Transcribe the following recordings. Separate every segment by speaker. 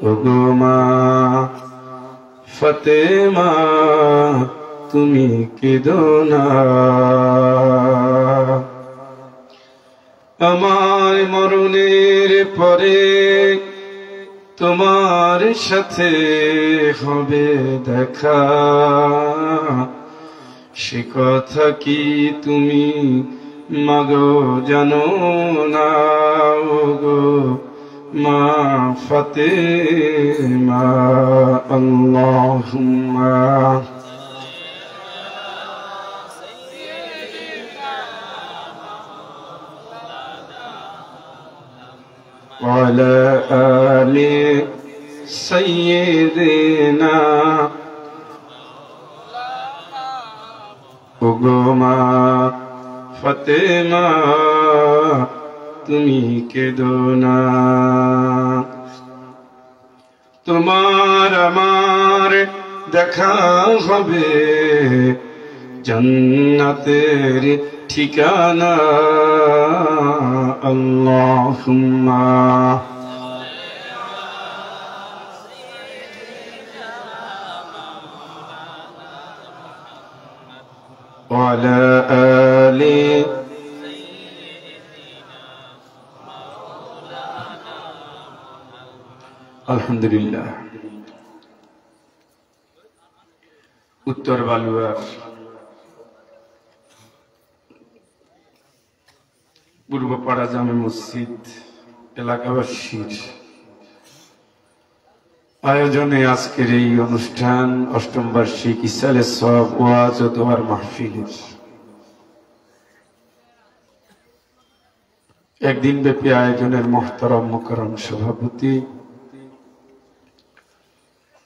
Speaker 1: ওগো মা ফাতেমা তুমি কেঁদো না, আমার মরণের পরে তোমার সাথে হবে দেখা, সে কথা কি তুমি মাগো জানো না? ওগো মা ফাতেমা আল্লাহুম্মা ওয়ালা আলি সাইয়্যিদিনা। ওগো মা ফাতেমা তুমি কেঁদো না, তোমার আমার দেখা হবে জান্নাতের ঠিকানা। আল্লাহুম্মা ওয়ালা আলি আলহামদুলিল্লাহ। উত্তর বালুয়ার পূর্বপাড়া জামে মসজিদ এলাকাবাসীর আয়োজনে আজকের এই অনুষ্ঠান অষ্টম বার্ষিক ইসালে সওয়াব ওয়াজ ও দোয়ার মাহফিলের একদিন ব্যাপী আয়োজনের মুহতারাম মুকাররম সভাপতি,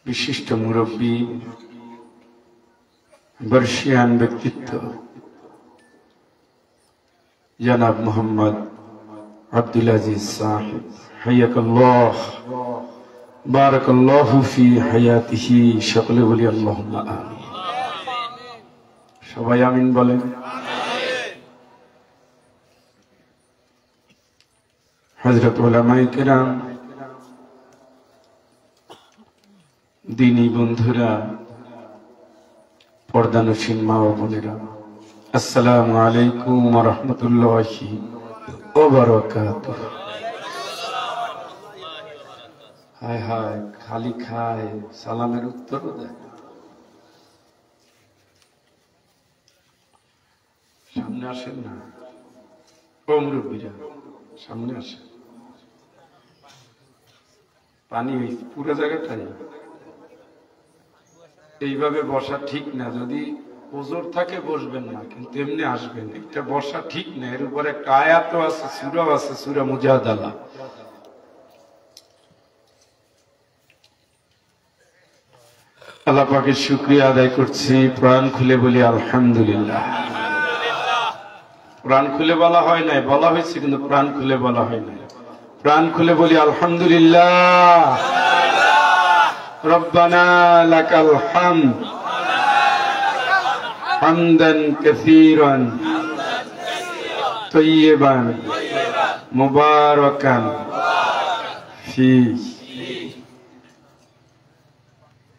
Speaker 1: বিশিষ্ট মুরব্বী, বর্ষিয়ান ব্যক্তিত্ব জনাব মোহাম্মদ আব্দুল আজিজ সাহেব, হাইয়াকাল্লাহ বারাকাল্লাহু ফি হায়াতিহি। সকলে বলি আল্লাহুম্মা আমিন। সবাই আমিন বলেন। হযরত উলামায়ে কেরাম, দ্বীনী বন্ধুরা, পর্দানশীন মা ও বোনেরা, আসসালামু আলাইকুম ওয়া রাহমাতুল্লাহি ওয়া বারাকাতুহু। হায় হায়, খালি খায়, সালামের উত্তরও দেয়। সামনে আসেন না ও মুরব্বীরা, সামনে আসেন। পানি পুরো জায়গাটাই এইভাবে বসা ঠিক না। যদি ওজোর থাকে বসবেন না, কিন্তু এমনি আসবেন। এটা বসা ঠিক না। এর উপর একটা আয়াত আছে, সূরা আছে, সূরা মুজাদালা। আল্লাহ পাকের শুকরিয়া আদায় করছি, প্রাণ খুলে বলি আলহামদুলিল্লাহ। প্রাণ খুলে বলা হয় নাই, বলা হয়েছে কিন্তু প্রাণ খুলে বলা হয় নাই। প্রাণ খুলে বলি আলহামদুলিল্লাহ। রব্বানা লাকাল হামদ হামদান কাসীরান তাইয়িবান মুবারাকান ফীহি।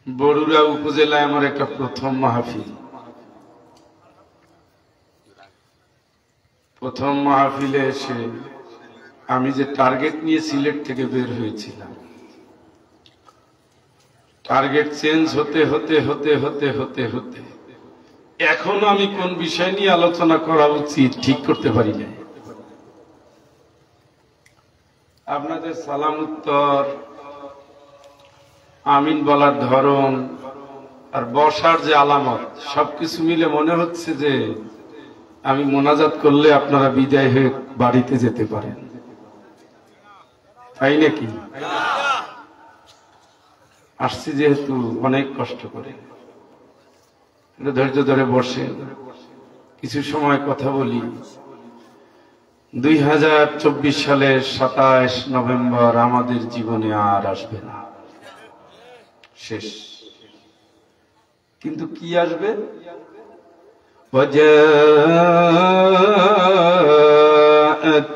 Speaker 1: বরুড়া উপজেলায় আমার একটা প্রথম মাহফিল। প্রথম মাহফিলে এসে আমি যে টার্গেট নিয়ে সিলেট থেকে বের হয়েছিলাম, টার্গেট চেঞ্জ হতে হতে হতে হতে হতে হতে এখন আমি কোন বিষয় নিয়ে আলোচনা করা উচিত ঠিক করতে পারি না। আপনাদের সালাম উত্তর, আমিন বলার ধরন আর বসার যে আলামত, সবকিছু মিলে মনে হচ্ছে যে আমি মোনাজাত করলে আপনারা বিদায় হয়ে বাড়িতে যেতে পারেন, তাই নাকি? আসছি যেহেতু অনেক কষ্ট করে, ধৈর্য ধরে বসে কিছু সময় কথা বলি। 2024 সালের 27 নভেম্বর আমাদের জীবনে আর আসবে না, শেষ। কিন্তু কি আসবে? وجاءت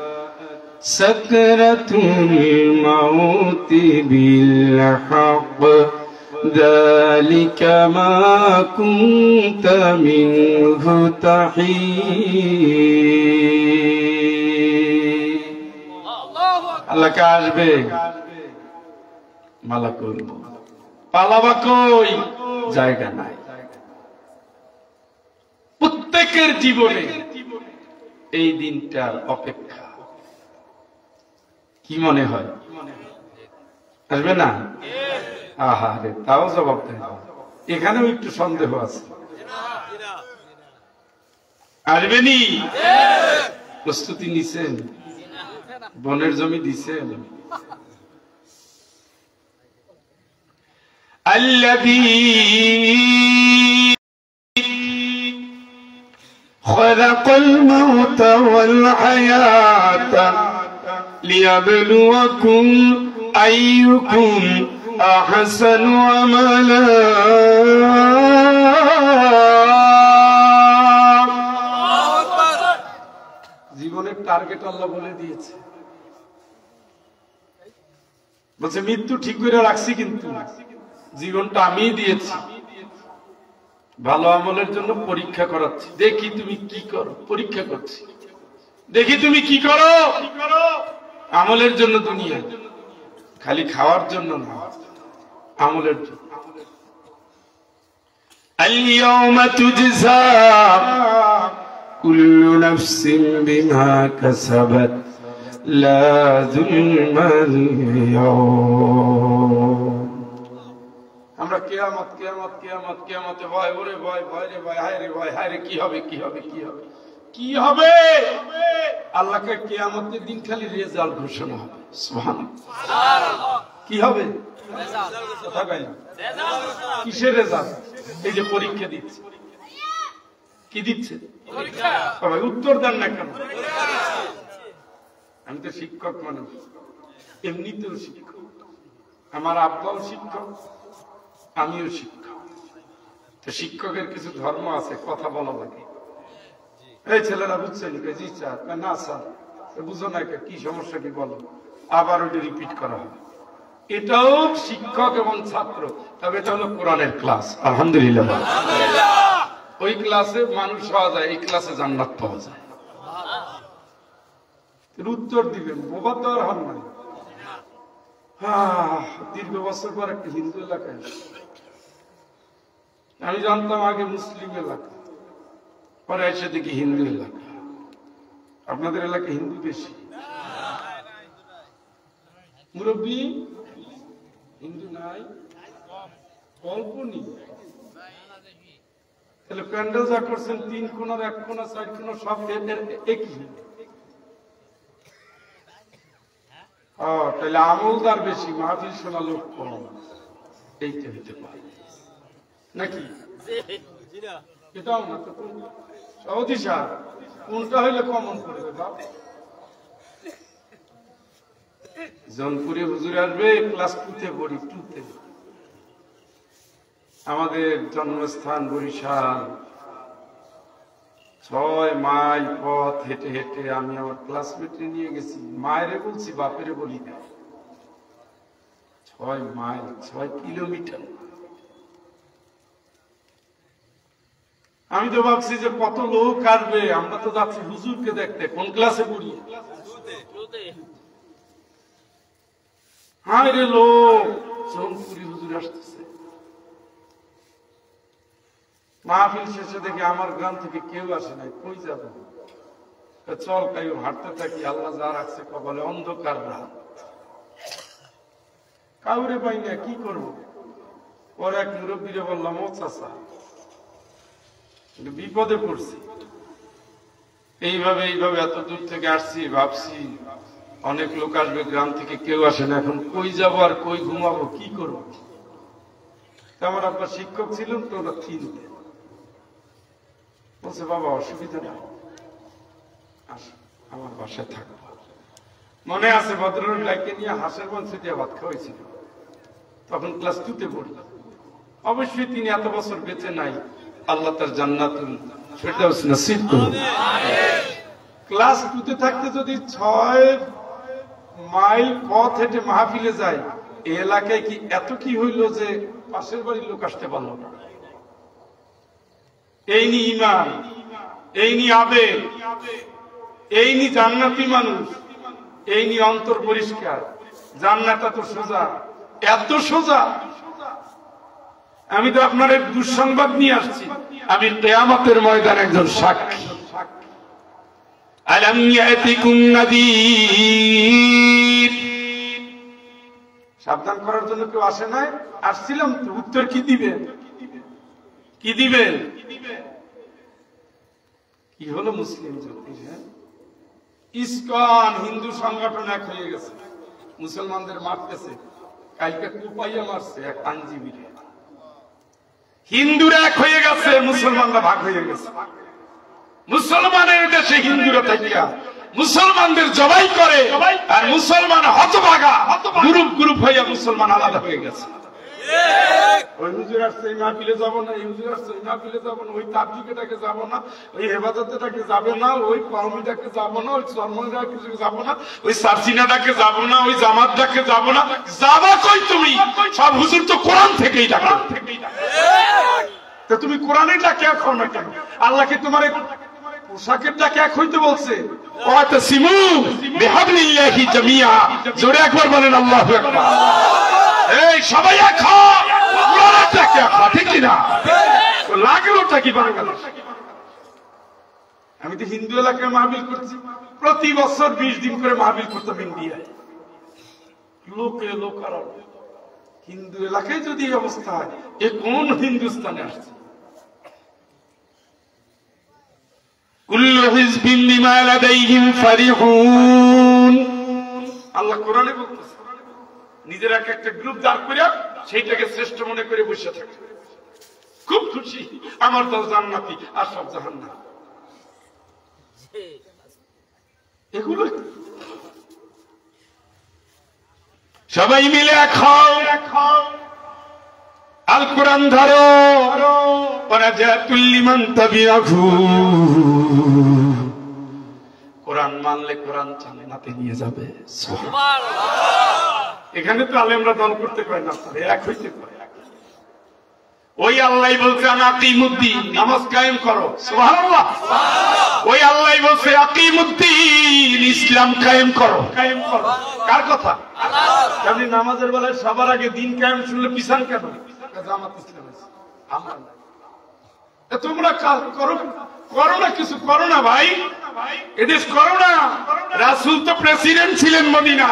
Speaker 1: সাকরাতুল মাউতি বিল হক যালিকা মা কুনতা মিনহু তাহিদ। আল্লাহকে আসবে মালাকুল মউত, পালাবা কই? জায়গা নাই। প্রত্যেকের জীবনে এই দিনটার অপেক্ষা। কি মনে হয় আসবে না? আহারে, তাও জবাব দেয়। এখানেও একটু সন্দেহ আছে, আসবেনি? প্রস্তুতি নিছেন? বনের জমি দিছেন? আল্লাযী খালাকাল মাউতা ওয়াল হায়াতা লিয়াবলুয়াকুম আইয়ুকুম আহসানু আমালা। জীবনের টার্গেট আল্লাহ বলে দিয়েছে। বলছে মৃত্যু ঠিক করে রাখছি, কিন্তু জীবনটা আমি দিয়েছি। ভালো আমলের জন্য পরীক্ষা করাচ্ছি, দেখি তুমি কি করো। পরীক্ষা করছি, দেখি তুমি কি করো। আমলের জন্য দুনিয়া, খালি খাওয়ার জন্য না, আমলের জন্য। আল-ইয়াওমা তুজজা কুল্লু নাফসিন বিমা কাসাবাত লা যুলমাল ইয়াওম। আমরা কিয়ামত কিয়ামত কিয়ামত কিয়ামতে ভয়, ওরে ভয়, ভয় রে ভয়, হায় রে ভয়, হায় রে কি হবে কি হবে কি হবে কি হবে। আল্লাহকে কিয়ামতের দিন খালি রেজাল্ট ঘোষণা হবে। সুবহানাল্লাহ। কি হবে? কথা কই না, কিসের রেজাল্ট? এই যে পরীক্ষা দিচ্ছে, কি দিচ্ছে? পরীক্ষা। সবাই উত্তর দেন না কেন? আমি তো শিক্ষক মানুষ, এমনিতেও শিক্ষক, আমার আব্বাও শিক্ষক, আমিও শিক্ষক। তো শিক্ষকের কিছু ধর্ম আছে, কথা বলা লাগে। এই ছেলেরা বুঝছেন? জি স্যার। না স্যার, বুঝো না, কি সমস্যা কি বলো। আবার ওইটা রিপিট করা হবে। এটাও শিক্ষক এবং ছাত্র, তবে এটা হলো কোরআনের ক্লাস। আলহামদুলিল্লাহ। ওই ক্লাসে মানুষ পাওয়া যায়, এই ক্লাসে জান্নাত পাওয়া যায়। উত্তর দিবেন, বোবা তো আর হন নাই। দীর্ঘ বছর পর একটা হিন্দু এলাকায়, আমি জানতাম আগে মুসলিম এলাকা, পরে এসে দেখি হিন্দু এলাকা। আপনাদের এলাকায় হিন্দু বেশি? মুরব্বী হিন্দু নাই, অল্প নেই। তাহলে প্যান্ডেল যা করছেন, 3 কোণার 1 কোণা 4 কোণা সব একই। তাহলে আমলদার বেশি, মাহফিল শোনা লোক কম। এইটা হতে পারে নাকি? এটাও না তো। সৌদি সাহ কোনটা হইলে কমন করবে? জনপুরে হুজুর আসবে, ক্লাস 2-তে পড়ি, 2-তে। আমাদের জন্মস্থান বরিশাল, 6 মাইল পথ হেঁটে হেঁটে আমি আমার ক্লাসমেটে নিয়ে গেছি। মায়েরে বলছি, বাপেরে বলি না। 6 মাইল, 6 কিলোমিটার। আমি তো ভাবছি যে কত লোক আসবে, আমরা তো যাচ্ছি হুজুরকে দেখতে। কোন ক্লাসে পড়ি? হায় রে লোক, জনপুরি হুজুর আসতেছে। মাহফিল শেষে দেখি আমার গ্রাম থেকে কেউ আসে নাই। কই যাব? চল কাইও হাঁটতে থাকি। আল্লাহ যা রাখছে কপালে, অন্ধকার রাত, কাউরে পাই না, কি করবো? পরে এক মুরব্বীরে বললাম, ও চাচা, বিপদে পড়ছি, এইভাবে এইভাবে এত দূর থেকে আসছি, ভাবছি অনেক লোক আসবে, গ্রাম থেকে কেউ আসে না, এখন কই যাব আর কই ঘুমাবো, কি করবো? আমার আব্বা শিক্ষক ছিলেন তো, ওরা চিনতে বলছে, বাবা অসুবিধা নাই, আমার বাসায় থাকবো। মনে আছে ভদ্রলোক ডাইকে নিয়ে হাঁসের মাংস দিয়ে ভাত খাওয়াইছিল, তখন ক্লাস 2-তে পড়ি। অবশ্যই তিনি এত বছর বেঁচে নাই, আল্লাহ তার জান্নাতুল ফেরদাউস নসিব করুন। ক্লাস 2-তে থাকতে যদি 6 মাইল পথ হেঁটে মাহফিলে যায়, এই এলাকায় কি এত কি হইল যে পাশের বাড়ির লোক আসতে পারলো না? এই নি ঈমান, এই নি আবেগ, এই নি জান্নাতি মানুষ, এই নি অন্তর পরিষ্কার। জান্নাত এত সোজা, এত সোজা। আমি তো আপনার এক দুঃসংবাদ নিয়ে আসছি, আমি কিয়ামতের ময়দানে একজন সাক্ষী। আলাম ইয়াতিকুম নাযীর, সাবধান করার জন্য কেউ আসে নাই? আসছিলাম তো। উত্তর কি দিবেন? কি দিবেন? কি হলো মুসলিম জাতি? ইসকন হিন্দু সংগঠন এক হয়ে গেছে, মুসলমানদের মারতেছে। কালকে কুপাইয়া মারছে এক আইনজীবী। হিন্দুরা এক হয়ে গেছে, মুসলমানরা ভাগ হয়ে গেছে। মুসলমানের দেশে হিন্দুরা থাকিয়া মুসলমানদের জবাই করে, আর মুসলমান হতভাগা গ্রুপ গ্রুপ হইয়া মুসলমান আলাদা হয়ে গেছে। ওই হুজুর আসছে এই মাহফিলে যাবো না, এই হুজুর আসছে এই মাহফিলে যাবো না, ওই তাবলিগেটাকে যাবো না, ওই হেফাজতেটাকে যাবে না, ওই কওমিটাকে যাবো না, ওই চরমনাটাকে যাবো না, ওই সারসিনাটাকে যাবো না, ওই জামাতটাকে যাবো না। যাবা কই তুমি? সব হুজুর তো কোরআন থেকেই ডাকে। তো তুমি কোরআনের ডাকে এক হও না কেন? আল্লাহকে তোমার পোশাকের ডাকে এক হইতে বলছে। ওয়াতাসিমু বিহাবলিল্লাহি জামিআ, জোরে একবার বলেন আল্লাহু আকবার। এই সবাই এক হও, কোরআনের ডাকে এক হও, ঠিক কি না? লাগলোটা কি বাংলাদেশ? আমি তো হিন্দু এলাকায় মাহফিল করছি, প্রতি বছর 20 দিন করে মাহফিল করতাম ইন্ডিয়ায়। লোকে লোকারণ। হিন্দু এলাকায় যদি এই অবস্থা হয়, এ কোন হিন্দুস্তানে আসছে? কুল্লু হিজবিন বিমা লাদাইহিম ফারিহুন, আল্লাহ কোরআনে বলতেছে। নিজের একটা গ্রুপ দাঁড় করে সেইটাকে শ্রেষ্ঠ মনে করে বসে থাকে, খুব খুশি, আমার দল জান্নাতি আর সব জাহান্নাম। এগুলো সবাই মিলে খাও, আল কোরআন ধরো, কোরআন মানলে কোরআন জান্নাতে নিয়ে যাবে। এখানে তো আলেমরা দল করতে পারে না, এক হইতে পারে। ওই আল্লাহ বলছে আকিমুদ্দিন, নামাজ কায়েম করো, সুবহানাল্লাহ। ওই আল্লাহ বলছে আকিমুদ্দিন, ইসলাম কায়েম করো। কায়েম করো কার কথা? আপনি নামাজের বেলায় সবার আগে দিন কায়েম শুনলে পিছান কেন? জামাত ইসলাম আমরা তোমরা করো, করো না, কিছু করো না ভাই, এদেশ করো না। রাসূল তো প্রেসিডেন্ট ছিলেন মদিনা,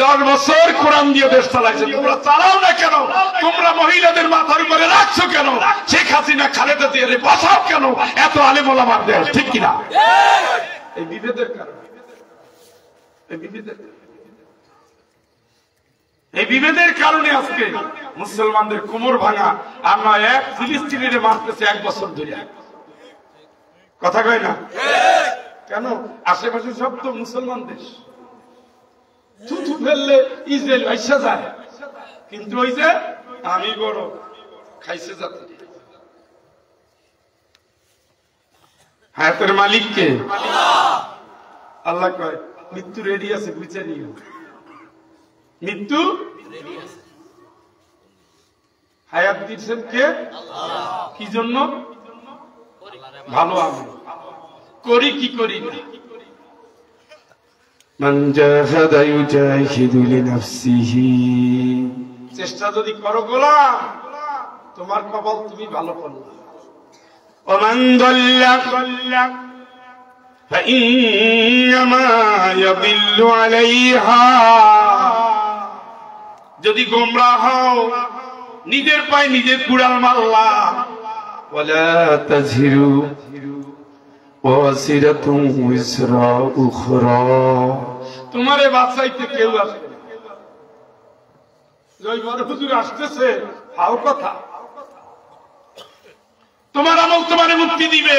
Speaker 1: 10 বছর কোরআন দিয়ে দেশ চালাইছে। তোমরা চালাও না কেন? তোমরা মহিলাদের মাথার উপরে রাখছো কেন? শেখ হাসিনা খালেদা জিয়ারে বসাও কেন? এত আলেম ওলামার দেশ, ঠিক কিনা? এই বিভেদের কারণে, এই বিভেদের কারণে আজকে মুসলমানদের কোমর ভাঙা। আমরা এক ফিলিস্তিনিরে মারতেছে 1 বছর ধরে, কথা কয় না কেন? আশেপাশে সব তো মুসলমান দেশ। থুথু ফেললে ইসরায়েল আইসা যায়, কিন্তু ওই যে আমি বড় খাইছে যাতে। হায়াতের মালিক কে? আল্লাহ কয় মৃত্যু রেডি আছে, বুঝে নিও, মৃত্যু হায়াত দিচ্ছেন কে? কি জন্য? ভালো আমল করি কি করি না। মান জাহাদা ইউজাহিদু লিনাফসিহি, চেষ্টা যদি করো গোলাম, তোমার কপাল তুমি ভালো করলে। ওমান দাল্লা ফাইন্নামা ইয়াদিল্লু আলাইহা, যদি গোমরাহ হও নিজের পায়ে নিজের কুড়াল মারলা। ওয়ালা তাযহিরু ওয়াসিরাতুন উসরা উখরা, তোমারে বাঁচাইতে কেউ আসবে না। ওই বড় হুজুর আসতেছে, হাও কথা, তোমার আমল তোমারে মুক্তি দিবে,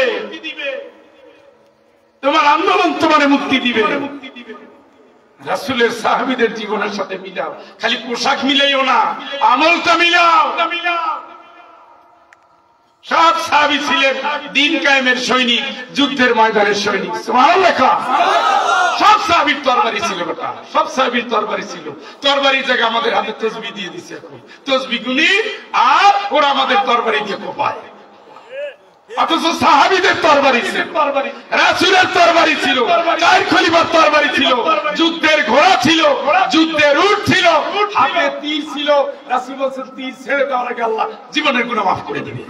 Speaker 1: তোমার আন্দোলন তোমারে মুক্তি দিবে। রাসূলের সাহাবীদের জীবনের সাথে মিলাও, খালি পোশাক মিলাইও না, আমলটা মিলাও। সব সাহাবী ছিলেন দিন কায়েমের সৈনিক, যুদ্ধের ময়দানের সৈনিক। সুবহানাল্লাহ। সব সাহাবীর তরবারি ছিল বেটা, সব সাহাবীর তরবারি ছিল। তরবারির জায়গায় আমাদের হাতে তসবিহ দিয়ে দিছে। এখন তসবিহ গুনি আর ওরা আমাদের তরবারি দিয়ে কোপায়। অথচ সাহাবীদের তরবারি ছিল, রাসূলের তরবারি ছিল, চার খলিফার তরবারি ছিল, যুদ্ধের ঘোড়া ছিল, যুদ্ধের উট ছিল, হাতে তীর ছিল। রাসূল বলেছেন তীর ছেড়ে দেওয়ার আগে আল্লাহ জীবনের গুনাহ মাফ করে দিবে।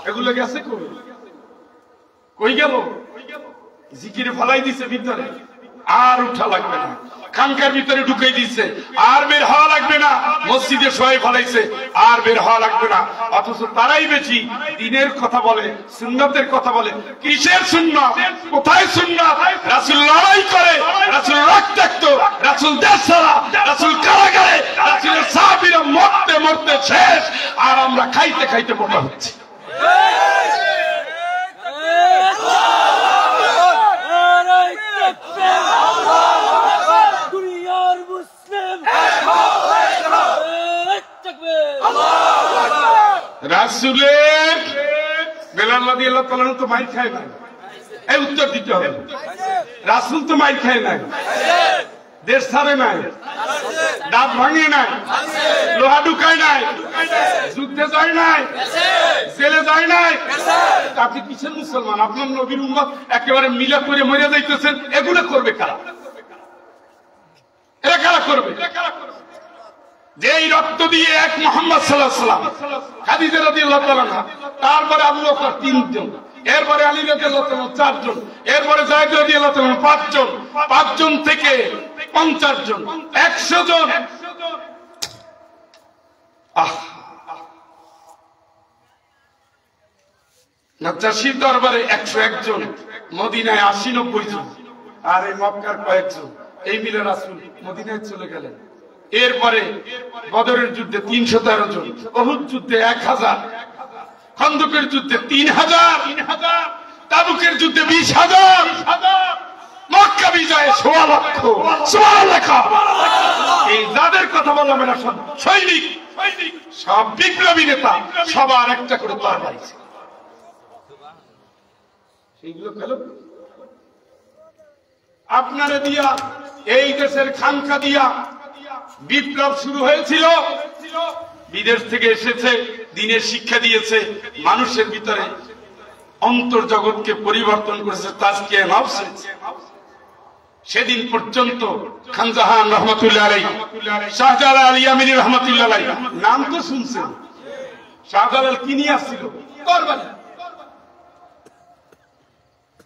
Speaker 1: এগুলো গেছে কই? কই গেল? জিকিরে ফলাই দিছে ভিতরে, আর উঠা লাগবে না। খানকার ভিতরে ঢুকে দিচ্ছে, আর বের হওয়া লাগবে না। মসজিদে শোয়ে ফলাইছে, আর বের হওয়া লাগবে না। অথচ তারাই বেশি দ্বীনের কথা বলে, সুন্নতের কথা বলে। কিসের সুন্নাত? কোথায় সুন্নাত? রাসূল লড়াই করে, রাসূল রক্তাক্ত, রাসূল দেশ ছাড়া, রাসূল কারাগারে, রাসূলের সাহাবীরা মরতে মরতে শেষ, আর আমরা খাইতে খাইতে মোটা হচ্ছি। রাসূলের বেলাল রাদিয়াল্লাহু তাআলা তো মাইর খায় না, এই উত্তর দিতে হবে। রাসূল তো মাইর খায় নাই, দেশ ছাড়ে নাই, দাঁত ভাঙে নাই, লোহা ঢুকায় নাই, যুদ্ধে যায় নাই, জেলে যায় নাই। আপনি কিসের মুসলমান? আপনার নবীর উম্মত একেবারে মিলা করে মরে যাইতেছেন, এগুলো করবে কারা? এরা কারা করবে? যেই রক্ত দিয়ে এক মুহাম্মদ সাল্লাল্লাহু আলাইহি ওয়াসাল্লাম, খাদিজা রাদিয়াল্লাহু তাআলা, তারপরে আবু বকর 3 জন, এরপরে আলী রাদিয়াল্লাহু তাআলা 4 জন, এরপরে যায়েদ রাদিয়াল্লাহু তাআলা 5 জন, 5 জন থেকে 50 জন, 100 জন। নাজ্জাশীর দরবারে 101 জন, মদিনায় 80-90 জন, আর এই মক্কার কয়েকজন। এই মিলে রাসূল মদিনায় চলে গেলেন। এরপরে বদরের যুদ্ধে 313 জন, উহুদ যুদ্ধে 1000, খন্দকের যুদ্ধে 3000, তাবুকের যুদ্ধে 20,000, মক্কা বিজয়ে 16 লক্ষ, 16 লাখ। এই যাদের কথা বললাম এরা সব সৈনিক, সব বিপ্লবী নেতা, সবার একটা করে তরবারি ছিল। সেইগুলো খেলো আপনারে দিয়া, এই দেশের খানকা দিয়া বিপ্লব শুরু হয়েছিল। বিদেশ থেকে এসেছে, দ্বীনের শিক্ষা দিয়েছে, মানুষের ভিতরে অন্তর্জগৎকে পরিবর্তন করেছে, তাজকিয়া নফস। সেদিন পর্যন্ত খান জাহান রহমতুল্লাহ আলাইহি, শাহজালাল আল ইয়ামানী রহমতুল্লাহ আলাইহি, নাম তো শুনছেন। শাহজালাল কি নিয়ে আসছিল? তরবারি।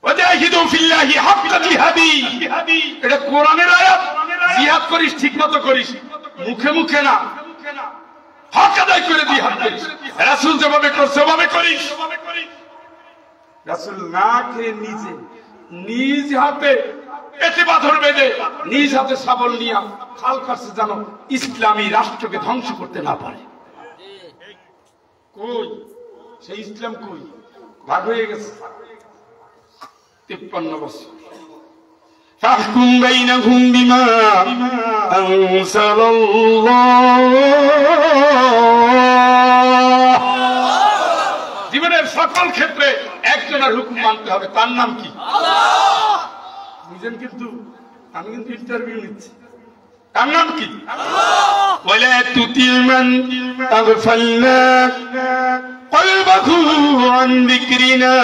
Speaker 1: ওয়াজাহিদু ফিল্লাহি হাক্কা জিহাদি, এটা কোরআনের আয়াত। জিহাদ করিস, ঠিক মতো করিস, মুখে মুখে না, হক আদায় করে জিহাদ করিস। রাসূল যেভাবে করছে ওভাবে করিস। রাসূল না খেয়ে নিজে নিজ হাতে পেটে পাথর বেঁধে, নিজ হাতে শাবল নিয়ে খাল কাটছে, যেন ইসলামী রাষ্ট্রকে ধ্বংস করতে না পারে। কই সেই ইসলাম? কই? ভাগ হয়ে গেছে 53 বছর। ফাহকুম বাইনাহুম বিমা আনসালাল্লাহ। জীবনের সকল ক্ষেত্রে একজনের হুকুম মানতে হবে, তার নাম কি? আল্লাহ। বুঝেন? কিন্তু আমি কিন্তু ইন্টারভিউ নিচ্ছি, তার নাম কি? আল্লাহ। ওয়ালা তুতিমান আগফালনা قلبه عن ذكرنا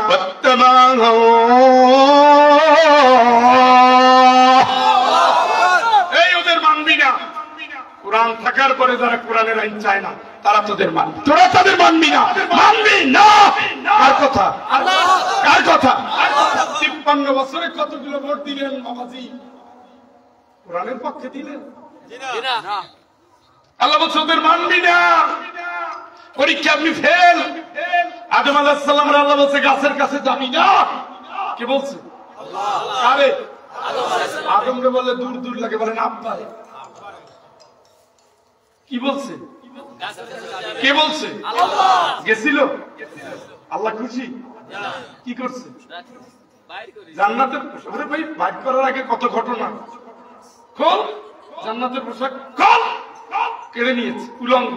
Speaker 1: واتبع هواه। এই ওদের মানবি না। কোরআন থাকার পরে যারা কোরআনের আইন চায় না, তারা তোদের মানবি, তোরা তাদের মানবি না। মানবি না। কার কথা? আল্লাহ। কার কথা? 53 বছরে কতগুলো ভোট দিলেন বাবাজি? কোরআনের পক্ষে দিলেন না। আল্লাহ বলছে ওদের মানবি না। পরীক্ষা আপনি ফেল। আদম আলাইহিস সালাম আল্লাহ বলছে গাছের কাছে যাবি না। কে বলছে? আল্লাহ। আরে আদমকে বলে দূর দূর লাগে, বলেন আব্বা। কি বলছে? কে বলছে? আল্লাহ। গেছিল? আল্লাহ খুশি? কি করছে? জান্নাতের পোশাক ভাই বাইর করার আগে কত ঘটনা। খোল জান্নাতের পোশাক, খোল, কেড়ে নিয়েছে, উলঙ্গ।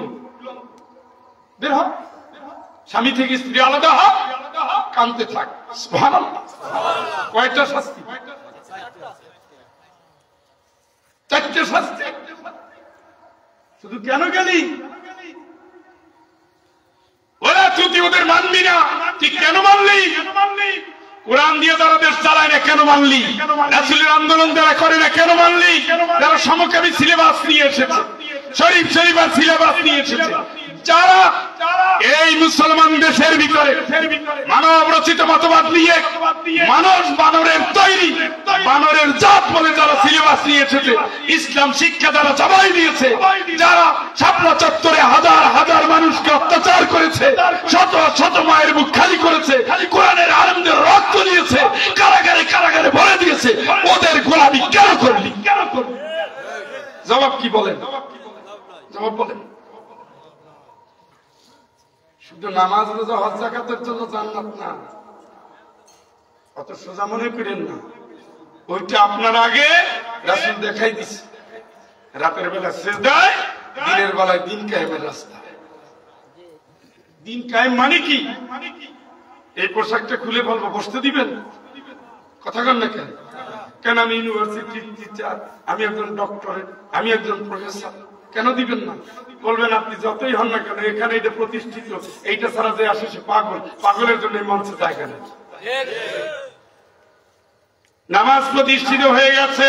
Speaker 1: বের হ, স্বামী থেকে স্ত্রী আলাদা হ, কানতে থাক। সুবহানাল্লাহ। কয়টা শাস্তি? চারটে শাস্তি। শুধু কেন গেলি? ওরা তুই ওদের মানবি না, তুই কেন মানলি? কোরআন দিয়ে যারা দেশ চালায় না কেন মানলি? রাসূলের আন্দোলন যারা করে না কেন মানলি? যারা সমকামী সিলেবাস নিয়ে এসেছে, শরীফ শরীফার সিলেবাস নিয়ে এসেছে, যারা এই মুসলমান দেশের ভিতরে মানব রচিত মতবাদ নিয়ে মানুষ বানরের তৈরি, বানরের জাত বলে যারা সিলেবাস নিয়ে এসেছে, ইসলাম শিক্ষা যারা চাপাই দিয়েছে, যারা শাপলা চত্বরে হাজার হাজার মানুষকে অত্যাচার করেছে, শত শত মায়ের মুখ খালি করেছে, কোরআনের আলেমদের রক্ত দিয়েছে, কারাগারে কারাগারে ভরে দিয়েছে, ওদের গোলামি কেন করলি? জবাব কি বলেন? জবাব বলেন। শুধু নামাজ রোজা হজ যাকাতের জন্য জান্নাত না, অত সোজা মনে করেন না। ওইটা আপনার আগে রাসূল দেখাই দিছে। রাতের বেলা সিজদায়, দিনের বেলায় দিন কায়েমের রাস্তা। দিন কায়েম মানে কি? এই পোশাকটা খুলে বলবো, বসতে দিবেন? কথা কন না কেন? কেন আমি ইউনিভার্সিটির টিচার, আমি একজন ডক্টরেট, আমি একজন প্রফেসর, কেন দিবেন না? বলবেন আপনি যতই হন না কেন, এখানে এটা প্রতিষ্ঠিত, এইটা ছাড়া যে আসে সে পাগল, পাগলের জন্য এই মঞ্চে জায়গা নেই। নামাজ প্রতিষ্ঠিত হয়ে গেছে,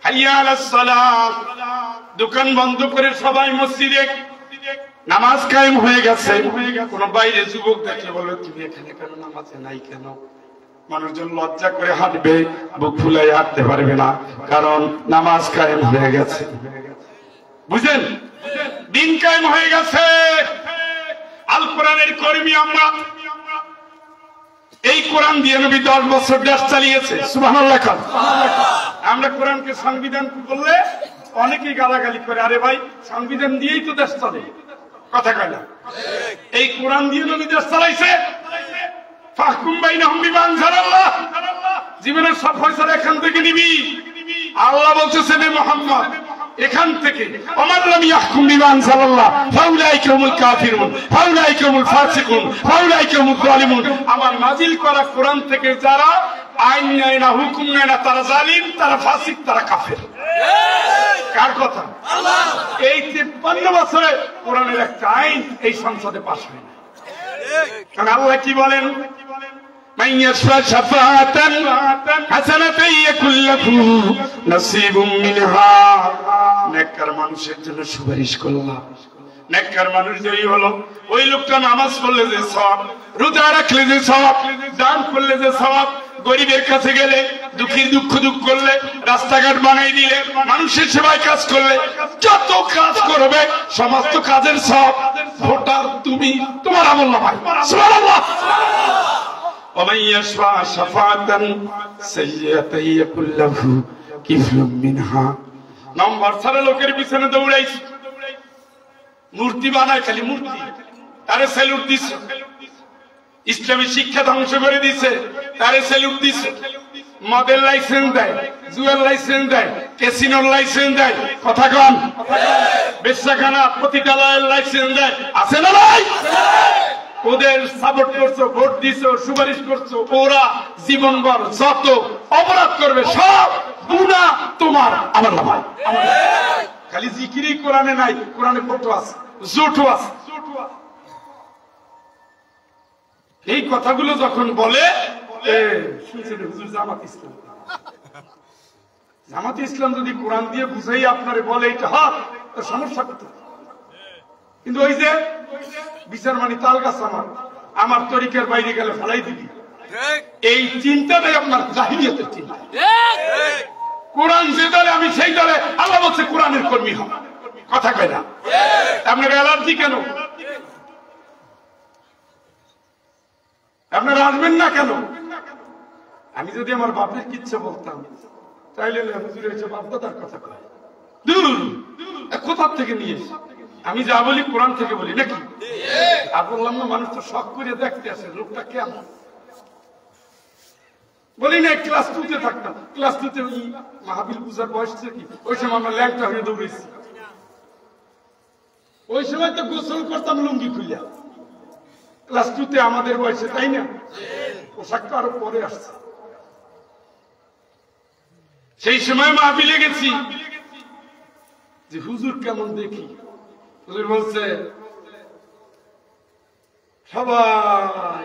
Speaker 1: হাইয়া আলাস সালাত, দোকান বন্ধ করে সবাই মসজিদে, নামাজ কায়েম হয়ে গেছে। কোন বাইরে যুবক দেখলে বলবে তুমি এখানে কেন, নামাজে নাই কেন? মানুষজন লজ্জা করে হাঁটবে, বুক ফুলাই হাঁটতে পারবে না, কারণ নামাজ কায়েম হয়ে গেছে। বুঝলেন? দিন কায়েম হয়ে গেছে। আল কোরআনের কর্মী আমরা। এই কোরআন দিয়ে নবী 10 বছর দেশ চালিয়েছে। সুবহানাল্লাহ। আমরা কোরআনকে সংবিধান বললে অনেকেই গালাগালি করে, আরে ভাই সংবিধান দিয়েই তো দেশ চলে, কথা কয় না? এই কোরআন দিয়ে নবী দেশ চালাইছে। ফাহকুম বাইনাহুম বিমা আনজালাল্লাহ, জীবনের সব ফয়সালা এখান থেকে নিবি। আল্লাহ বলতেছেন মুহাম্মদ এখান থেকে, ওমান লাম ইয়াহকুম বিমা আনজালাল্লাহ ফাউলাইকা হুমুল কাফিরুন ফাউলাইকা হুমুল ফাসিকুন ফাউলাইকা হুমুল যালিমুন। আমার নাজিল করা কোরআন থেকে যারা আইন নেয় না, হুকুম নেয় না, তারা জালিম, তারা ফাসিক, তারা কাফের। কার কথা? আল্লাহ। এই 53 বছরে কোরআনের একটা আইন এই সংসদে পাস হয় না। কারণ আল্লাহ কি বলেন? মান ইয়াশফা শাফাআতান হাসানাতান ইয়াকুল লাহু নাসিবুম মিনহা। নেককার মানুষের জন্য সুপারিশ করলাম। নেককার মানুষ যেই হলো, ওই লোকটা নামাজ পড়লে যে সওয়াব, রোজা রাখলে যে সওয়াব, দান করলে যে সওয়াব, গরিবের কাছে গেলে, দুঃখীর দুঃখ দুঃখ করলে, রাস্তাঘাট বানাই দিলে, মানুষের সেবায় কাজ করলে, যত কাজ করবে সমস্ত কাজের সওয়াব ভোটার তুমি, তোমার আমল নামায়। সুবহানাল্লাহ। ওমান ইয়াশফা শাফাআতান সাইয়্যাতান ইয়াকুল লাহু কিফলুম মিনহা। নম্বর ছাড়া লোকের পিছনে দৌড়াইছে, মূর্তি বানায়, খালি মূর্তি, তারে স্যালুট দিছে। ইসলামী শিক্ষা ধ্বংস করে দিছে, তারে স্যালুট দিছে। মদের লাইসেন্স দেয়, জুয়ার লাইসেন্স দেয়, ক্যাসিনোর লাইসেন্স দেয়, কথা কন? বেশ্যাখানা পতিতালয়ের লাইসেন্স দেয়, আছে না নাই? ওদের সাপোর্ট করছো, ভোট দিছো, সুপারিশ করছো, ওরা জীবনভর যত অপরাধ করবে সব গুনাহ তোমার আমার নামায়। খালি জিকিরই কোরআনে নাই, কোরআনে ফটো আছে, জুটও আছে। এই কথাগুলো যখন বলে, শুনছেন হুজুর জামাত ইসলাম, জামাত ইসলাম যদি কোরআন দিয়ে বুঝাই আপনারে বলে এটা হক, তো সমস্যা কোথায়? কিন্তু ওই যে বিচার মানি তাল গাছ আমার তরিকার বাইরে গেলে ফেলাই দিবি, এই চিন্তাটাই আপনার জাহিলিয়াতের চিন্তা। কোরআন যে দলে আমি সেই দলে, আল্লাহ বলছে কোরআনের কর্মী হন, কথা কয় না? আপনার অ্যালার্জি কেন? আপনারা আসবেন না কেন? আমি যদি আমার বাপের কিচ্ছা বলতাম তাইলে হুজুর এসে বাপদাদার কথা কয়, দূর কোথার থেকে নিয়ে এসে আমি যা বলি কোরআন থেকে বলি নাকি? আর বললাম না, মানুষ তো শখ করে দেখতে আসে লোকটা কেমন। বলি না ক্লাস 2-তে থাকতাম, ক্লাস 2-তে ওই মাহফিল পূজার বয়স থেকে ওই সময় আমরা ল্যাংটা হয়ে দৌড়েছি। ওই সময় তো গোসল করতাম লুঙ্গি খুলিয়া, ক্লাস 2-তে আমাদের বয়সে, তাই না? পোশাকটা আরো পরে আসছে। সেই সময় মাহফিলে গেছি যে হুজুর কেমন দেখি। হুজুর বলছে সবাই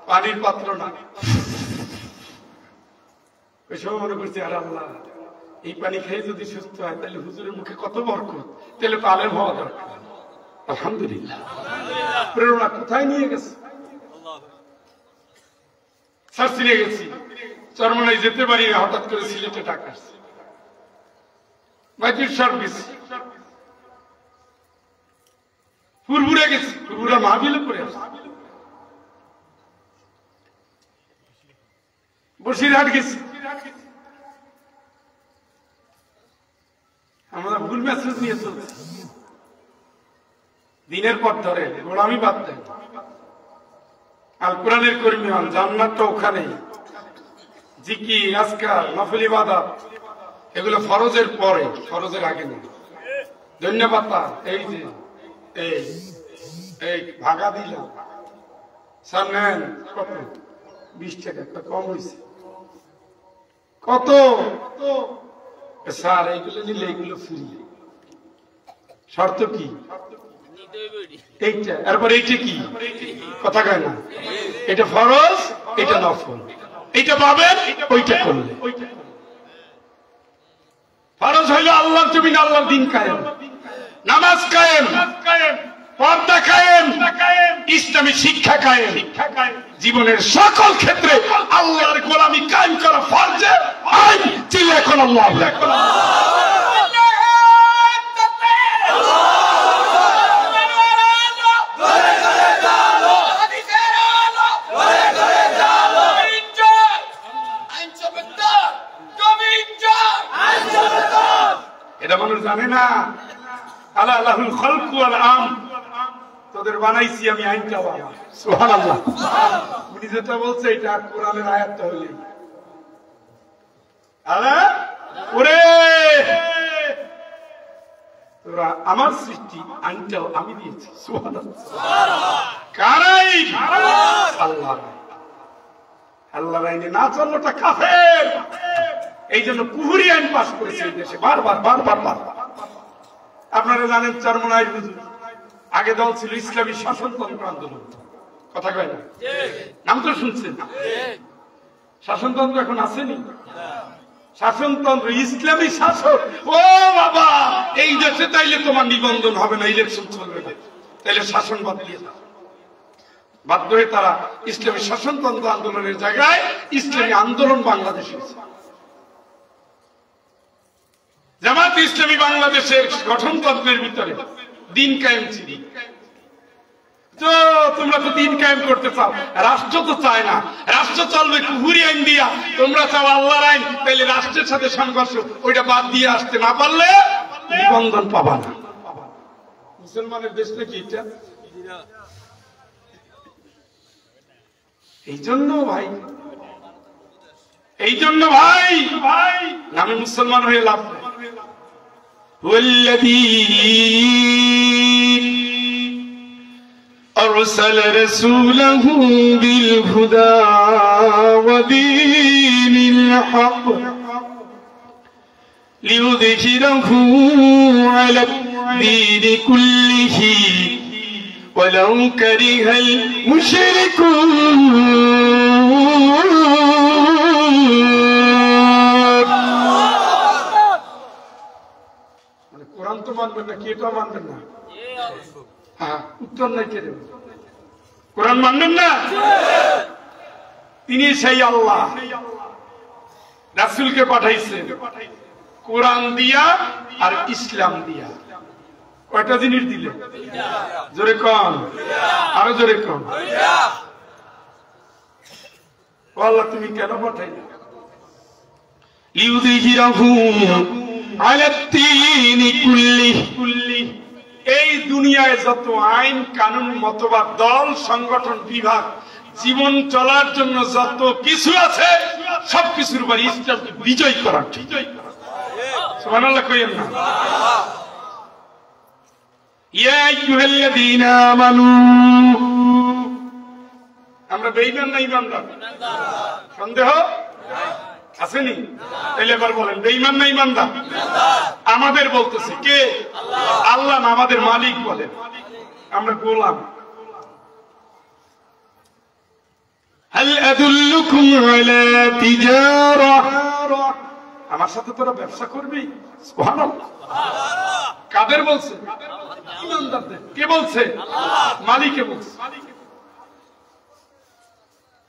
Speaker 1: পানির পাত্র না। ওই সময় মনে করছি আর আল্লাহ, এই পানি খেয়ে যদি সুস্থ হয় তাহলে হুজুরের মুখে কত বরকত, তাহলে তো আলেম হওয়া দরকার। আলহামদুলিল্লাহ, প্রেরণা কোথায় নিয়ে গেছে। সার্সিলে গেছি, চরমনাই যেতে পারি না, হঠাৎ করে সিলেটে টাকা আসছে, মাইকির সার্ভিস। ফুরফুরে গেছি, ফুরফুরা মাহফিলে পড়ে আসছে। বসিরহাট গেছি, আমরা ভুল মেসেজ নিয়ে চলছি। দিনের পর ধরে গোলামি বাদ দেন, আল কোরআনের কর্মী হন, জান্নাতটা ওখানেই। জিকির, আজকার, নফল ইবাদত এগুলো ফরজের পরে, ফরজের আগে নেই। ধন্যবাদ। এই যে এই ভাগা দিলাম, স্যার নেন কত? 20 টাকা, একটা কম হয়েছে। কত? স্যার এইগুলো নিলে এইগুলো ফ্রি। শর্ত কি? এইটা। এরপর এইটা কি? কথা কয় না। এটা ফরজ, এটা নফল। এইটা পাবেন ওইটা করলে। ফরজ হইল আল্লাহর জমিন, আল্লাহর দিন কায়েম, নামাজ কায়েম, পর্দা কায়েম, ইসলামী শিক্ষা কায়েম। জীবনের সকল ক্ষেত্রে আল্লাহর গোলামি কায়েম করা ফরজ। আইন ছিল এখন আল্লাহ। এটা মানুষ জানে না। আল্লাহ আল্লাহুল খালকু ওয়াল আম, তোদের বানাইছি আমি আইনটা বাবা। সুবহানাল্লাহ। উনি যেটা বলছে এটা কোরআনের আয়াত হইলে আরে ওরে তোরা আমার সৃষ্টি, আইনটাও আমি দিয়েছি। সুবহানাল্লাহ। কারাই আল্লাহ, আল্লাহর আইনে না চললোটা কাফের। এই জন্য কুহুরি আইন পাস করেছে এই দেশে বারবার বারবার বারবার। আপনারা জানেন চরমনাই হুজুর আগে দল ছিল ইসলামী শাসনতন্ত্র আন্দোলন। কথা কয় না? নাম তো শুনছেন। শাসনতন্ত্র এখন আসেনি। শাসনতন্ত্র ইসলামী শাসন। ও বাবা, এই দেশে তাইলে তোমার নিবন্ধন হবে না, ইলেকশন চলবে না, তাইলে শাসন বাদ দিয়ে দাও। বাধ্য হয়ে তারা ইসলামী শাসনতন্ত্র আন্দোলনের জায়গায় ইসলামী আন্দোলন বাংলাদেশে। জামাত ইসলামী বাংলাদেশের গঠনতন্ত্রের ভিতরে দিন কায়েম ছিল। তো তোমরা তো দিন কায়েম করতে চাও, রাষ্ট্র তো চায় না, রাষ্ট্র চলবে কুহুরি আইন দিয়া। তোমরা চাও আল্লাহর আইন, তাইলে রাষ্ট্রের সাথে সংঘর্ষ, ওইটা বাদ দিয়ে আসতে না পারলে নিবন্ধন পাবা না। মুসলমানের দেশ নাকি এটা? এই জন্য ভাই, এই জন্য ভাই ভাই নামে মুসলমান হয়ে লাভ নেই। والذي أرسل رسوله بالهدى ودين الحق ليظهره على الدين كله ولو كره المشركون। কোরআন তো মানবেন না, কেটা মানবেন না? হ্যাঁ, উত্তর নাই কে দেবে? কোরআন মানবেন না? তিনি সেই আল্লাহ, রাসূলকে পাঠাইছেন কোরআন দিয়া আর ইসলাম দিয়া। কয়টা জিনিস দিলে? জোরে কন, আরো জোরে কন। আল্লাহ তুমি কেন পাঠাইলে? লিউযহিরাহু আলাদ-দীনি কুল্লিহি। এই দুনিয়ায় যত আইন কানুন, মতবাদ, দল, সংগঠন, বিভাগ, জীবন চলার জন্য যত কিছু আছে সবকিছুর উপর ইসলামকে বিজয় করা। সুবহানাল্লাহ কইেন না? ইয়া আইয়ুহাল্লাযীনা আমানু, আমরা বেঈমান না ইমানদার? সন্দেহ? আসেনি? তাহলে এবার বলেন বেঈমান না ঈমানদার? আমাদের বলতেছে কে? আল্লাহ না আমাদের মালিক বলেন, আমরা গোলাম। হাল আদুল্লুকুম আলা তিজারা, আমার সাথে তোরা ব্যবসা করবি? সুবহানাল্লাহ। কাদের বলছে? ঈমানদারদের। কে বলছে? মালিকে বলছে।